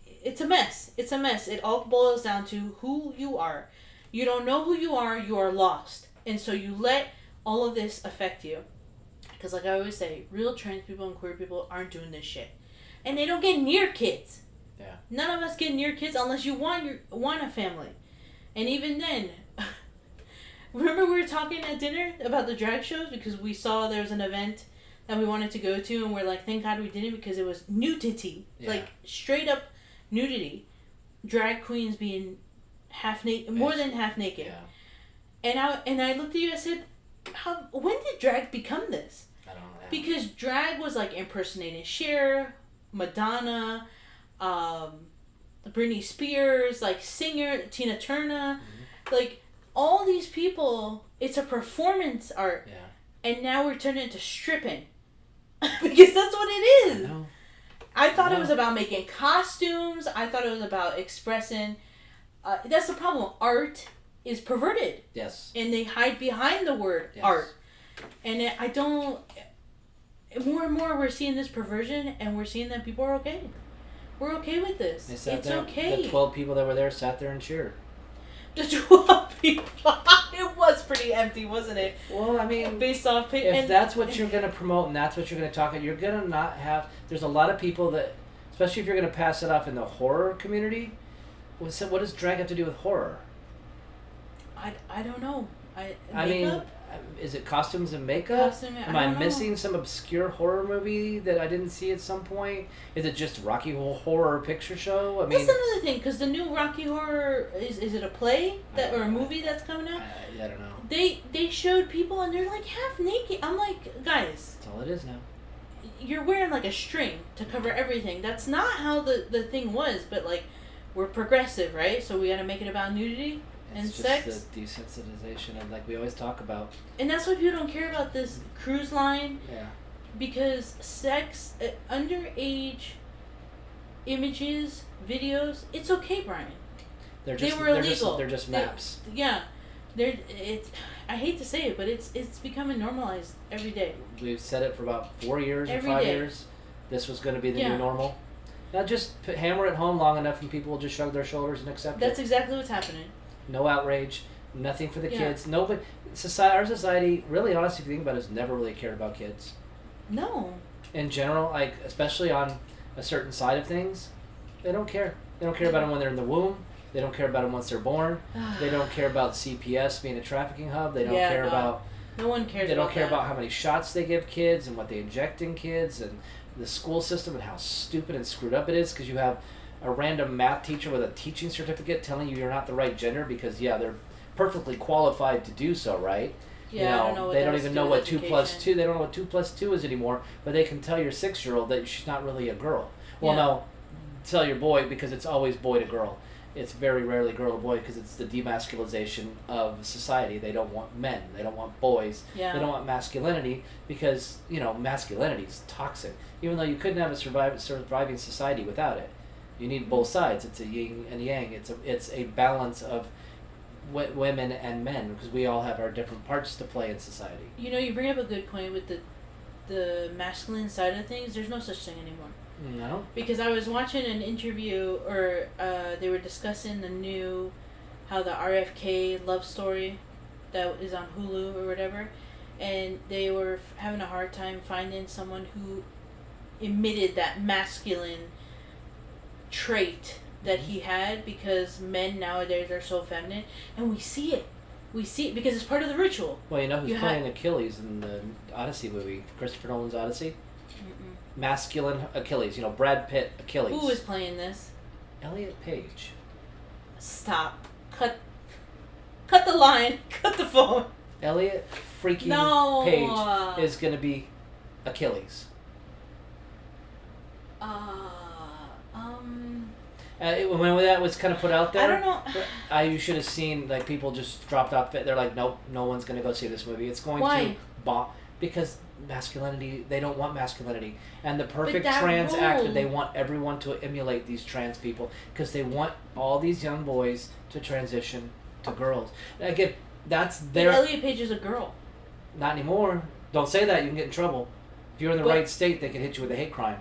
it's a mess. It's a mess. It all boils down to who you are. You don't know who you are lost. And so you let all of this affect you. Because like I always say, real trans people and queer people aren't doing this shit. And they don't get near kids. Yeah. None of us get near kids unless you want a family. And even then, remember we were talking at dinner about the drag shows, because we saw there was an event that we wanted to go to, and we're like, thank God we didn't, because it was nudity. Yeah. Like straight up nudity. Drag queens being half naked, more than half naked. Yeah. And I looked at you and I said, when did drag become this? I don't know. Because drag was like impersonating Cher, Madonna, Britney Spears, like singer Tina Turner, like all these people. It's a performance art, and now we're turning it into stripping, because that's what it is. I thought it was about making costumes. I thought it was about expressing. That's the problem. Art is perverted. Yes. And they hide behind the word art, and I don't. More and more, we're seeing this perversion, and we're seeing that people are okay. We're okay with this. It's okay. The 12 people that were there sat there and cheered. The 12 people. It was pretty empty, wasn't it? Well, I mean, based off. If that's what you're going to promote and that's what you're going to talk about, you're going to not have. There's a lot of people that, especially if you're going to pass it off in the horror community. What does drag have to do with horror? I don't know. I mean, is it costumes and makeup? Am I missing some obscure horror movie that I didn't see at some point? Is it just Rocky Horror Picture Show? I mean, that's another thing, because the new Rocky Horror is it a play or a movie that's coming out? I don't know. They showed people and they're like half naked. I'm like, guys, that's all it is now. You're wearing like a string to cover everything. That's not how the thing was. But like, we're progressive, right? So we got to make it about nudity. And it's sex. Just the desensitization, and like we always talk about. And that's why people don't care about this cruise line. Yeah. Because sex, underage images, videos, it's okay, Brian. They were illegal. They're just maps. I hate to say it, but it's becoming normalized every day. We've said it for about 4 years or 5 years. This was going to be the new normal. Now just hammer it home long enough, and people will just shrug their shoulders and accept it. That's exactly what's happening. No outrage, nothing for the kids. Nobody. Our society, really, honestly, if you think about it, has never really cared about kids. No. In general, like especially on a certain side of things, they don't care. They don't care about them when they're in the womb. They don't care about them once they're born. They don't care about CPS being a trafficking hub. They don't care about. No one cares. They don't care about how many shots they give kids and what they inject in kids and the school system and how stupid and screwed up it is, because you have a random math teacher with a teaching certificate telling you you're not the right gender because they're perfectly qualified to do so, right? Yeah, I don't know what they don't even know what 2 plus 2. They don't know what 2 plus 2 is anymore, but they can tell your 6-year-old that she's not really a girl. Well, no, tell your boy, because it's always boy to girl. It's very rarely girl to boy, because it's the demasculization of society. They don't want men. They don't want boys. Yeah. They don't want masculinity, because masculinity is toxic. Even though you couldn't have a surviving society without it. You need both sides. It's a yin and yang. It's a balance of women and men, because we all have our different parts to play in society. You bring up a good point with the masculine side of things. There's no such thing anymore. No. Because I was watching an interview, or they were discussing how the RFK love story that is on Hulu or whatever, and they were having a hard time finding someone who emitted that masculine trait that he had, because men nowadays are so feminine, and we see it because it's part of the ritual. Well, who's playing Achilles in the Odyssey movie, Christopher Nolan's Odyssey? Mm-mm. Masculine Achilles, Brad Pitt Achilles. Who is playing this? Elliot Page. Stop. Cut the line. Cut the phone. Elliot freaking Page is going to be Achilles. When that was kind of put out there, I don't know. You should have seen, like, people just dropped off. They're like, nope, no one's going to go see this movie. It's going to bomb. Because masculinity, they don't want masculinity. And the perfect trans actor, they want everyone to emulate these trans people. Because they want all these young boys to transition to girls. And again, that's their... But Elliot Page is a girl. Not anymore. Don't say that, you can get in trouble. If you're in the right state, they can hit you with a hate crime.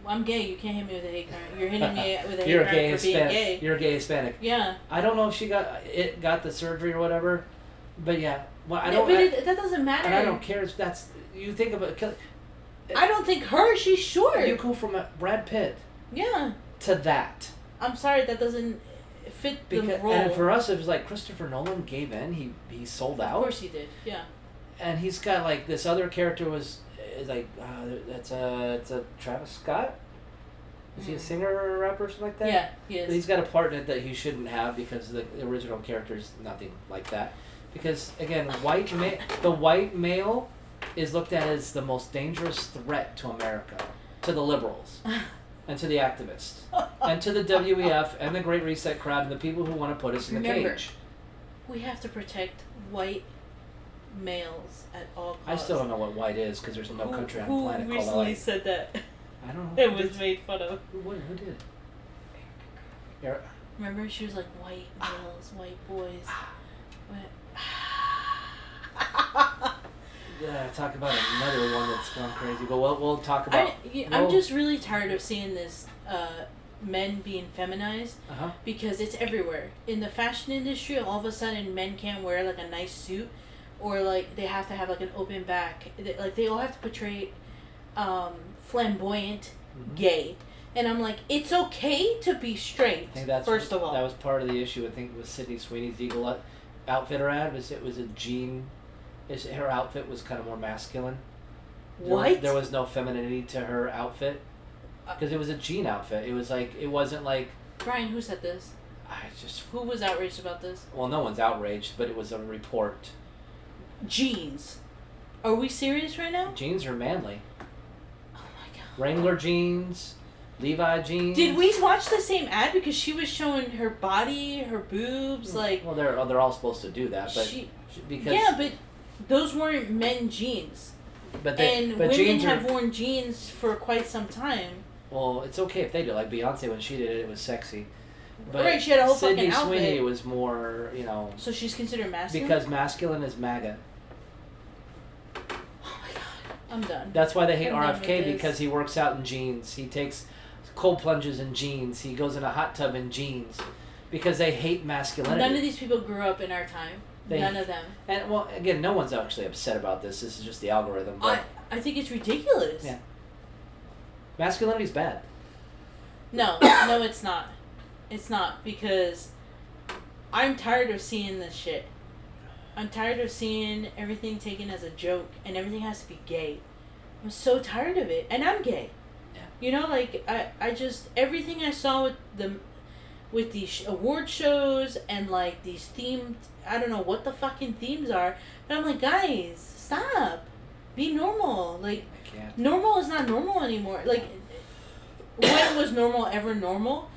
I'm gay. You can't hit me with a hate crime. You're hitting me with a hate crime for being gay. You're a gay Hispanic. Yeah. I don't know if she got the surgery or whatever, but yeah. Well, that doesn't matter. And I don't care. You think of it. I don't think her. She's short. You go from Brad Pitt. Yeah. To that. I'm sorry, that doesn't fit the role. And for us, it was like Christopher Nolan gave in. He sold out. Of course he did. Yeah. And he's got like this other character is like it's a Travis Scott. Is he a singer or a rapper or something like that? Yeah, he is. But he's got a part in it that he shouldn't have because the original character is nothing like that. Because again, the white male is looked at as the most dangerous threat to America, to the liberals, and to the activists, and to the WEF and the Great Reset crowd and the people who want to put us in the cage. We have to protect white males at all costs. I still don't know what white is because there's no country on the planet called LA. Who recently said that? I don't know. It was made fun of. Who did? Remember, she was like, white males, white boys. Yeah, talk about another one that's gone crazy. But we'll talk about... I'm just really tired of seeing this men being feminized because it's everywhere. In the fashion industry, all of a sudden men can't wear like a nice suit or like they have to have like an open back. Like they all have to portray flamboyant gay. And I'm like, it's okay to be straight. I think first of all, that was part of the issue. I think with Sydney Sweeney's Eagle Outfitter ad it was a jean. Her outfit was kind of more masculine. What? There was no femininity to her outfit because it was a jean outfit. It was like it wasn't like. Brian, who said this? Who was outraged about this? Well, no one's outraged, but it was a report. Jeans. Are we serious right now? Jeans are manly. Oh my god. Wrangler jeans. Levi jeans. Did we watch the same ad because she was showing her body, her boobs, like? Well, they're all supposed to do that, but but those weren't men jeans. Women have worn jeans for quite some time. Well, it's okay if they do. Like Beyonce, when she did it, it was sexy. But right, she had a whole Sydney fucking outfit. Sweeney was more, So she's considered masculine. Because masculine is MAGA. Oh my god, I'm done. That's why they hate RFK because he works out in jeans. He takes cold plunges in jeans. He goes in a hot tub in jeans because they hate masculinity. None of these people grew up in our time. None of them. And well, again, no one's actually upset about this. This is just the algorithm. But I think it's ridiculous. Yeah. Masculinity's bad. No, it's not. It's not because I'm tired of seeing this shit. I'm tired of seeing everything taken as a joke and everything has to be gay. I'm so tired of it, and I'm gay. Yeah. I just everything I saw with these award shows and like these themed, I don't know what the fucking themes are, but I'm like, guys, stop, be normal. Like, I can't. Normal is not normal anymore. Like, when was normal ever normal?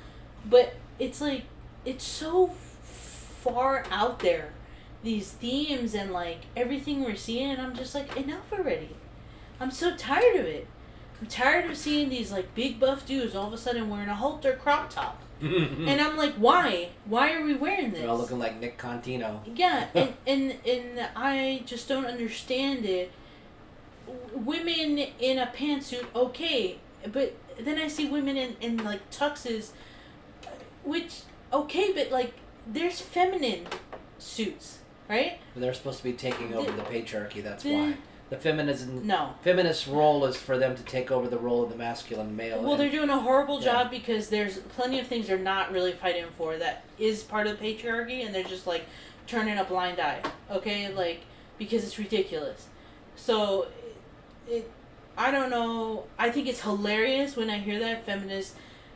But it's like it's so far out there, these themes and like everything we're seeing, and I'm just like, enough already. I'm so tired of it. I'm tired of seeing these like big buff dudes all of a sudden wearing a halter crop top. And I'm like, why? Why are we wearing this? They're all looking like Nick Contino. Yeah, and I just don't understand it. Women in a pantsuit, okay, but then I see women in like tuxes, which, okay, but like, there's feminine suits, right? They're supposed to be taking over the patriarchy, that's why. The feminist role is for them to take over the role of the masculine male. Well, they're doing a horrible job because there's plenty of things they're not really fighting for that is part of the patriarchy, and they're just like turning a blind eye, okay? Like, because it's ridiculous. So, I don't know. I think it's hilarious when I hear that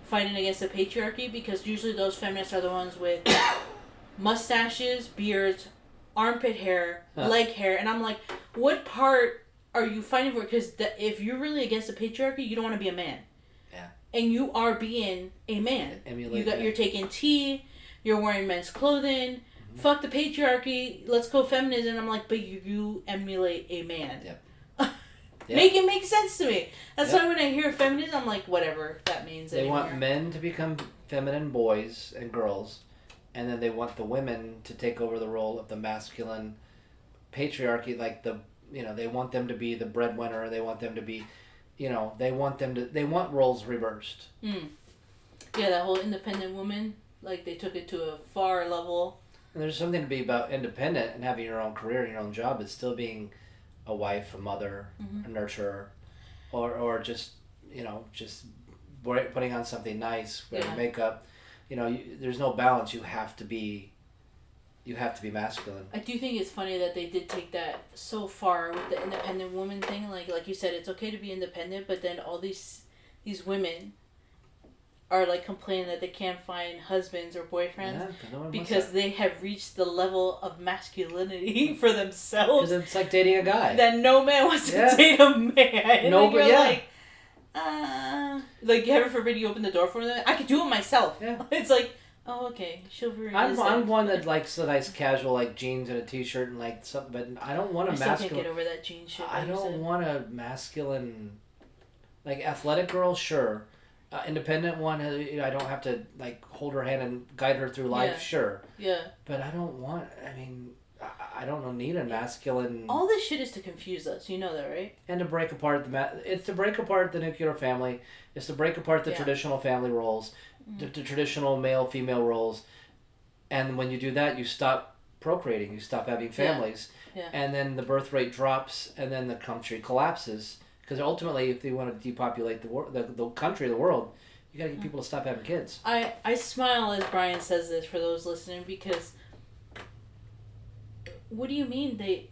fighting against the patriarchy, because usually those feminists are the ones with mustaches, beards, armpit hair, leg hair, and I'm like, what part are you fighting for? Because if you're really against the patriarchy, you don't want to be a man. Yeah. And you are being a man. You're taking tea, you're wearing men's clothing. Mm-hmm. Fuck the patriarchy. Let's go feminism. And I'm like, but you emulate a man. Yep. Make it make sense to me. That's why when I hear feminism, I'm like, whatever that means. They want men to become feminine boys and girls, and then they want the women to take over the role of the masculine patriarchy. Like they want them to be the breadwinner. They want them to be, they want roles reversed. Mm. Yeah, that whole independent woman, like they took it to a far level. And there's something to be about independent and having your own career and your own job. It's still being a wife, a mother, a nurturer, or just putting on something nice, wearing makeup. There's no balance. You have to be masculine. I do think it's funny that they did take that so far with the independent woman thing. Like you said, it's okay to be independent, but then all these women are like complaining that they can't find husbands or boyfriends because they have reached the level of masculinity for themselves. Because it's like dating a guy. That no man wants to date a man. No, but like heaven forbid you open the door for them. I could do it myself. Yeah. It's like, oh okay, chivalry. I'm one that likes the nice casual like jeans and a t-shirt and like something, but I don't want a masculine. I still can't get over that jean shit. I don't want a masculine, like athletic girl. Sure. Independent one, I don't have to like hold her hand and guide her through life. Sure. Yeah. But I don't need a masculine. All this shit is to confuse us. You know that, right? And to break apart it's to break apart the nuclear family. It's to break apart the traditional family roles, the traditional male-female roles, and when you do that, you stop procreating. You stop having families, and then the birth rate drops, and then the country collapses. Because ultimately, if they want to depopulate the country, the world, you got to get people to stop having kids. I smile as Brian says this for those listening, because what do you mean they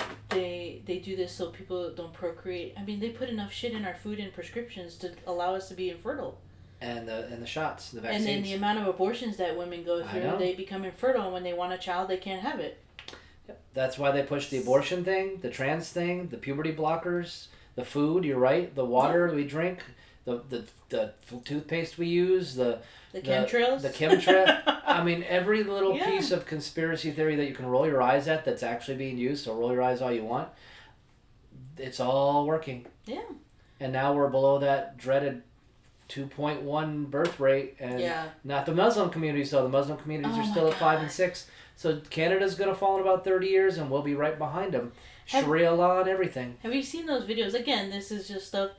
do this so people don't procreate? I mean, they put enough shit in our food and prescriptions to allow us to be infertile. And the shots, the vaccines. And then the amount of abortions that women go through, they become infertile, and when they want a child, they can't have it. Yep. That's why they push the abortion thing, the trans thing, the puberty blockers. The food, you're right. The water we drink, the toothpaste we use, the chemtrails. The chemtrail. I mean, every little piece of conspiracy theory that you can roll your eyes at that's actually being used. So roll your eyes all you want. It's all working. Yeah. And now we're below that dreaded 2.1 birth rate, and not the Muslim communities. So the Muslim communities are still at 5 and 6. So Canada's gonna fall in about 30 years, and we'll be right behind them. Sharia law and everything. Have you seen those videos? Again, this is just stuff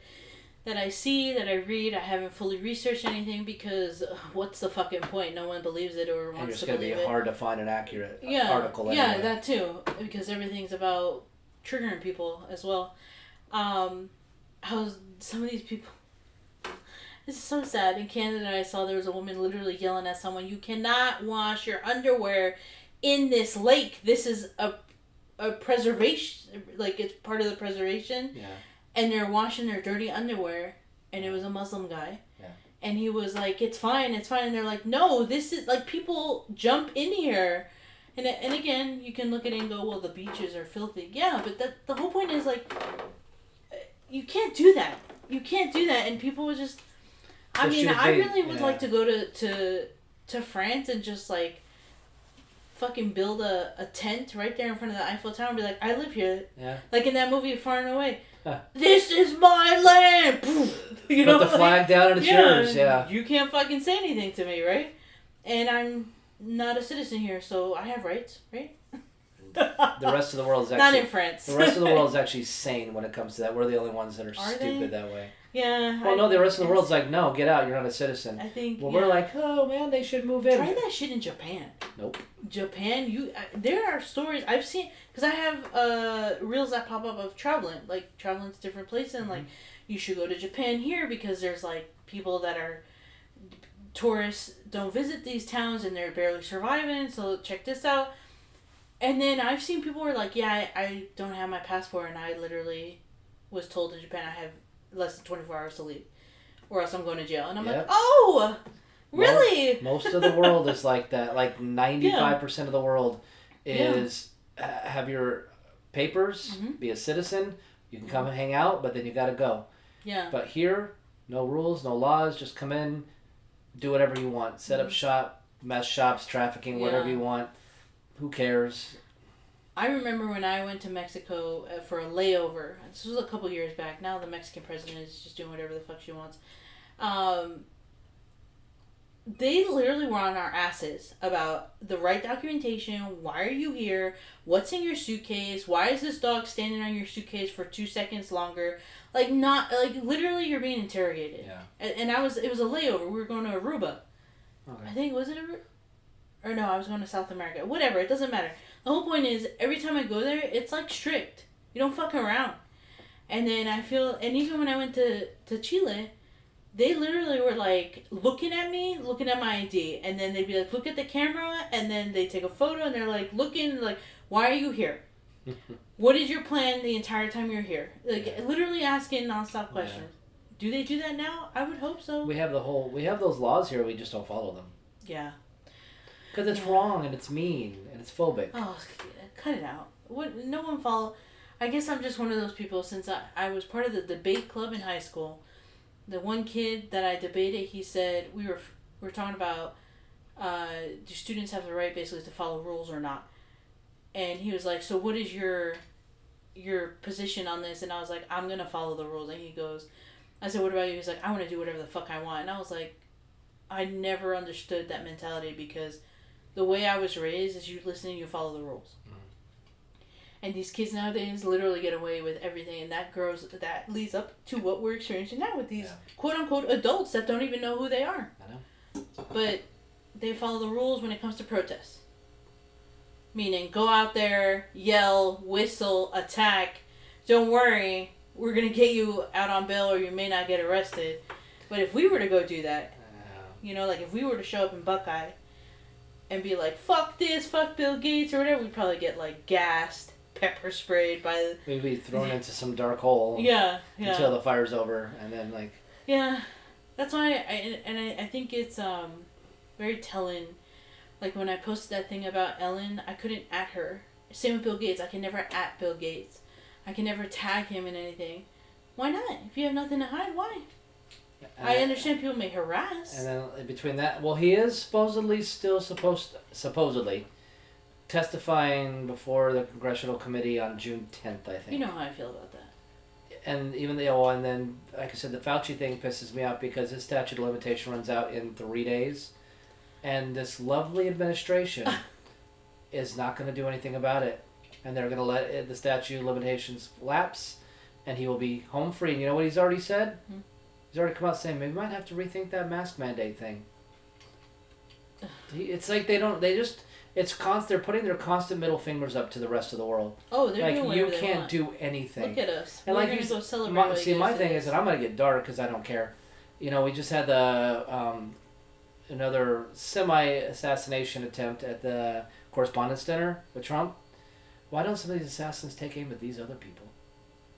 that I see, that I read. I haven't fully researched anything because what's the fucking point? No one believes it or wants to believe it. And it's going to be hard to find an accurate article anyway. Yeah, that too. Because everything's about triggering people as well. How some of these people... This is so sad. In Canada, I saw there was a woman literally yelling at someone, "You cannot wash your underwear in this lake. This is a preservation, like it's part of the preservation." Yeah. And they're washing their dirty underwear, and it was a Muslim guy. Yeah. And he was like, it's fine. And they're like, no, this is like, people jump in here. And again, you can look at it and go, well, the beaches are filthy. Yeah, but the whole point is like, you can't do that. You can't do that. And people would just, I really would like to go to France and just like, fucking build a tent right there in front of the Eiffel Tower and be like, I live here. Yeah. Like in that movie Far and Away. This is my land! You know, put the flag down and it's yours, You can't fucking say anything to me, right? And I'm not a citizen here, so I have rights, right? The rest of the world is actually... Not in France. The rest of the world is actually sane when it comes to that. We're the only ones that are stupid that way. Yeah. Well, no, the rest of the world's like, no, get out, you're not a citizen. I think, we're like, oh, man, they should move in. Try that shit in Japan. Nope. Japan, there are stories I've seen, because I have reels that pop up of traveling to different places, and, like, you should go to Japan here, because there's, like, people that are tourists don't visit these towns, and they're barely surviving, so check this out. And then I've seen people who are like, yeah, I don't have my passport, and I literally was told in Japan I have less than 24 hours to leave, or else I'm going to jail. And I'm like, oh, Really? Most of the world is like that. Like 95% of the world is have your papers, be a citizen. You can come and hang out, but then you got to go. Yeah. But here, no rules, no laws. Just come in, do whatever you want. Set up shop, mess shops, trafficking, whatever you want. Who cares? I remember when I went to Mexico for a layover. This was a couple years back. Now the Mexican president is just doing whatever the fuck she wants. They literally were on our asses about the right documentation. Why are you here? What's in your suitcase? Why is this dog standing on your suitcase for 2 seconds longer? Literally you're being interrogated. Yeah. And it was a layover. We were going to Aruba. Okay. I think, was it Aruba? Or no, I was going to South America. Whatever, it doesn't matter. The whole point is, every time I go there, it's like strict. You don't fuck around. And then and even when I went to Chile, they literally were like looking at me, looking at my ID, and then they'd be like, look at the camera, and then they take a photo, and they're like looking, like, why are you here? What is your plan the entire time you're here? Literally asking nonstop questions. Yeah. Do they do that now? I would hope so. We have those laws here. We just don't follow them. Yeah. Because it's wrong and it's mean and it's phobic. Oh, cut it out. No one follow. I guess I'm just one of those people since I was part of the debate club in high school. The one kid that I debated, he said we were talking about do students have the right basically to follow rules or not? And he was like, so what is your position on this? And I was like, I'm gonna follow the rules. And he goes, I said, what about you? He's like, I want to do whatever the fuck I want. And I was like, I never understood that mentality because the way I was raised is you listen and you follow the rules. And these kids nowadays literally get away with everything, and that leads up to what we're experiencing now with these quote unquote adults that don't even know who they are. I know. But they follow the rules when it comes to protests. Meaning, go out there, yell, whistle, attack. Don't worry, we're gonna get you out on bail, or you may not get arrested. But if we were to go do that, if we were to show up in Buckeye and be like, fuck this, fuck Bill Gates, or whatever, we'd probably get gassed, pepper sprayed by we'd be thrown into some dark hole. Yeah. Until the fire's over, and then Yeah, that's why I think it's very telling. Like when I posted that thing about Ellen, I couldn't at her. Same with Bill Gates. I can never at Bill Gates. I can never tag him in anything. Why not? If you have nothing to hide, why? I understand people may harass. And then between that, he is supposedly still supposedly testifying before the Congressional Committee on June 10th, I think. You know how I feel about that. And even and then, like I said, the Fauci thing pisses me off because his statute of limitation runs out in 3 days. And this lovely administration is not going to do anything about it. And they're going to let the statute of limitations lapse, and he will be home free. And you know what he's already said? Mm-hmm. He's already come out saying, maybe we might have to rethink that mask mandate thing. It's like they're putting their constant middle fingers up to the rest of the world. Oh, they're doing whatever you can't do anything. Look at us. And we're going to go celebrate. My thing is that I'm going to get dark because I don't care. We just had the another semi-assassination attempt at the Correspondence Dinner with Trump. Why don't some of these assassins take aim at these other people?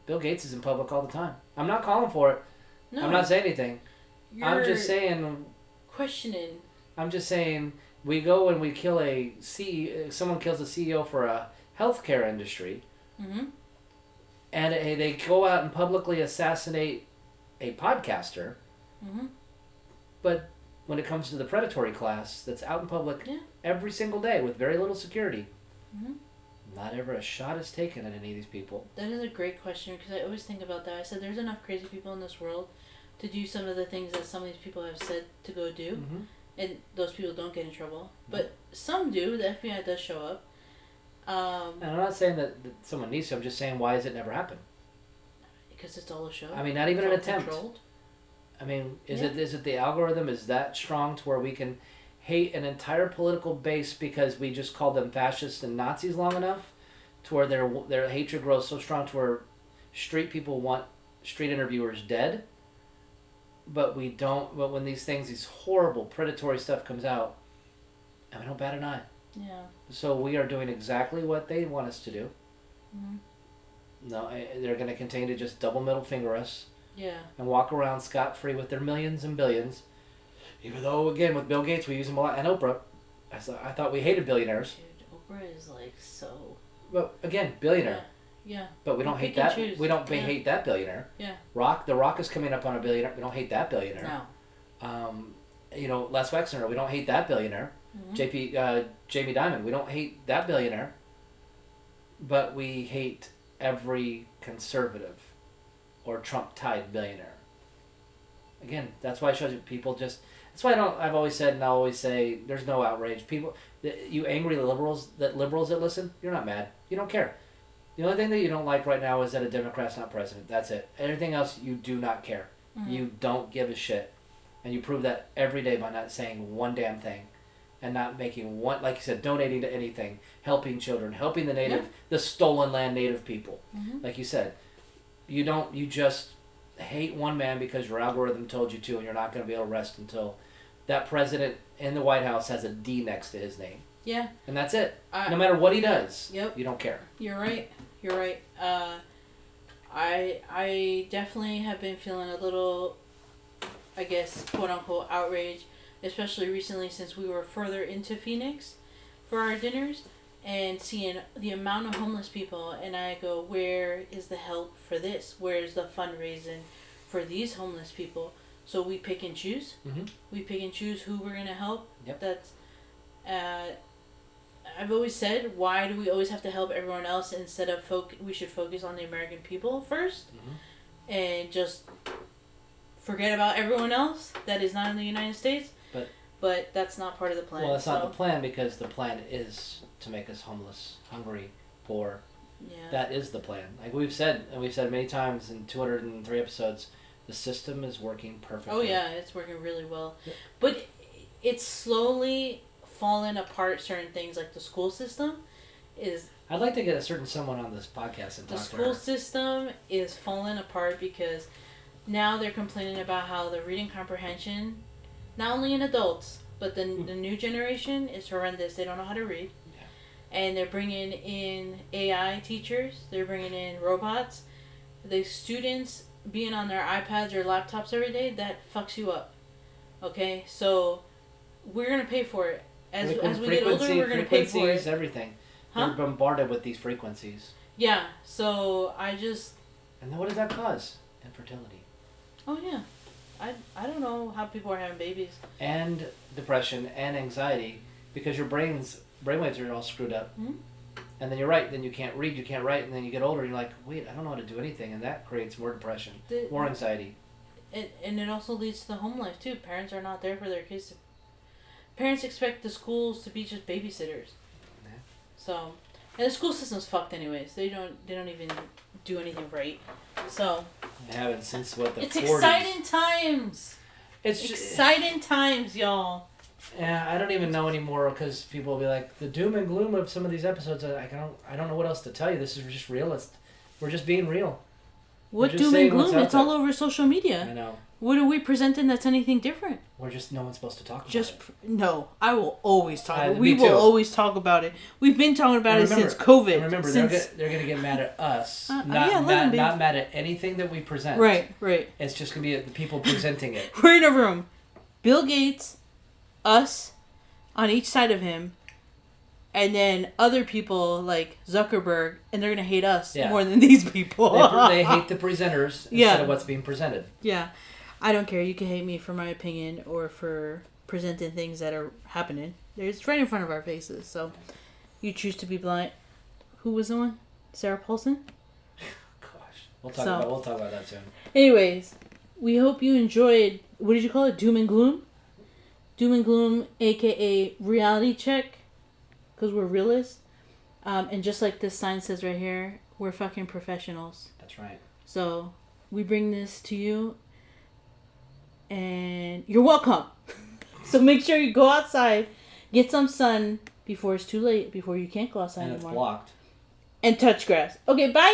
Bill Gates is in public all the time. I'm not calling for it. No, I'm not saying anything. I'm just saying... Questioning. I'm just saying we go and we kill someone kills a CEO for a healthcare industry. Mm-hmm. And they go out and publicly assassinate a podcaster. Mm-hmm. But when it comes to the predatory class that's out in public every single day with very little security, not ever a shot is taken at any of these people. That is a great question because I always think about that. I said there's enough crazy people in this world to do some of the things that some of these people have said to go do, and those people don't get in trouble. But some do. The FBI does show up. And I'm not saying that someone needs to. I'm just saying, why has it never happened? Because it's all a show. I mean, not even an attempt. Controlled. I mean, is it the algorithm is that strong to where we can hate an entire political base because we just called them fascists and Nazis long enough to where their hatred grows so strong to where street people want street interviewers dead, but we don't. But when these horrible predatory stuff comes out, and we don't bat an eye. Yeah. So we are doing exactly what they want us to do. Mm-hmm. No, they're going to continue to just double middle finger us. Yeah. And walk around scot-free with their millions and billions Even though, again, with Bill Gates, we use him a lot, and Oprah, I thought we hated billionaires. Dude, Oprah is like so... But, again, billionaire. Yeah. But we don't hate that. We don't hate that billionaire. Yeah. The Rock is coming up on a billionaire. We don't hate that billionaire. No. Les Wexner, we don't hate that billionaire. Mm-hmm. Jamie Dimon, we don't hate that billionaire. But we hate every conservative or Trump-tied billionaire. Again, that's why it shows you people just... That's why I've always said, and I'll always say, there's no outrage. People, you angry liberals that listen, you're not mad. You don't care. The only thing that you don't like right now is that a Democrat's not president. That's it. Everything else, you do not care. Mm-hmm. You don't give a shit. And you prove that every day by not saying one damn thing. And not making one, like you said, donating to anything. Helping children. Helping the stolen land native people. Mm-hmm. Like you said. You just hate one man because your algorithm told you to, and you're not going to be able to rest until that president in the White House has a D next to his name. Yeah. And that's it. No matter what he does, you don't care. You're right. I definitely have been feeling a little, I guess, quote unquote, outrage, especially recently since we were further into Phoenix for our dinners and seeing the amount of homeless people. And I go, where is the help for this? Where's the fundraising for these homeless people? So we pick and choose. Mm-hmm. We pick and choose who we're going to help. Yep. That's... I've always said, why do we always have to help everyone else instead of we should focus on the American people first, mm-hmm. and just forget about everyone else that is not in the United States. But that's not part of the plan. Well, that's not the plan, because the plan is to make us homeless, hungry, poor. Yeah. That is the plan. Like we've said many times in 203 episodes, the system is working perfectly. Oh yeah, it's working really well. Yeah. But it's slowly fallen apart. Certain things like the school system is... I'd like to get a certain someone on this podcast and talk to her. The school system is falling apart because now they're complaining about how the reading comprehension, not only in adults, but the new generation is horrendous. They don't know how to read. Yeah. And they're bringing in AI teachers. They're bringing in robots. The students being on their iPads or laptops every day, that fucks you up. Okay? So we're going to pay for it. As we get older, we're going to pay for it. Everything. Huh? We're bombarded with these frequencies. Yeah. So I just... And then what does that cause? Infertility. Oh, yeah. I don't know how people are having babies. And depression and anxiety because your brainwaves are all screwed up. Mm-hmm. And then you're right. Then you can't read, you can't write, and then you get older and you're like, wait, I don't know how to do anything. And that creates more depression, more anxiety. And it also leads to the home life, too. Parents are not there for their kids. Parents expect the schools to be just babysitters. Yeah. So, and the school system's fucked anyways. They don't even do anything right. So... They haven't since, the 40s. It's exciting times. It's exciting times, y'all. Yeah, I don't even know anymore because people will be like, the doom and gloom of some of these episodes, I don't know what else to tell you. This is just realist. We're just being real. What doom and gloom? It's all over social media. I know. What are we presenting that's anything different? We're just no one's supposed to talk about it. No, I will always talk about it. We will always talk about it. We've been talking about it since COVID. And remember, they're going to get mad at us. Not mad at anything that we present. Right. It's just going to be the people presenting it. We're in a room. Bill Gates, us, on each side of him, and then other people like Zuckerberg, and they're going to hate us more than these people. They hate the presenters instead of what's being presented. Yeah. I don't care. You can hate me for my opinion or for presenting things that are happening. It's right in front of our faces. So you choose to be blind. Who was the one? Sarah Paulson? Gosh. We'll talk about that soon. Anyways, we hope you enjoyed, what did you call it? Doom and gloom? Doom and gloom, aka reality check. Because we're realists. And just like this sign says right here, we're fucking professionals. That's right. So we bring this to you. And you're welcome. So make sure you go outside, get some sun before it's too late, before you can't go outside anymore. And it's blocked. And touch grass. Okay, bye!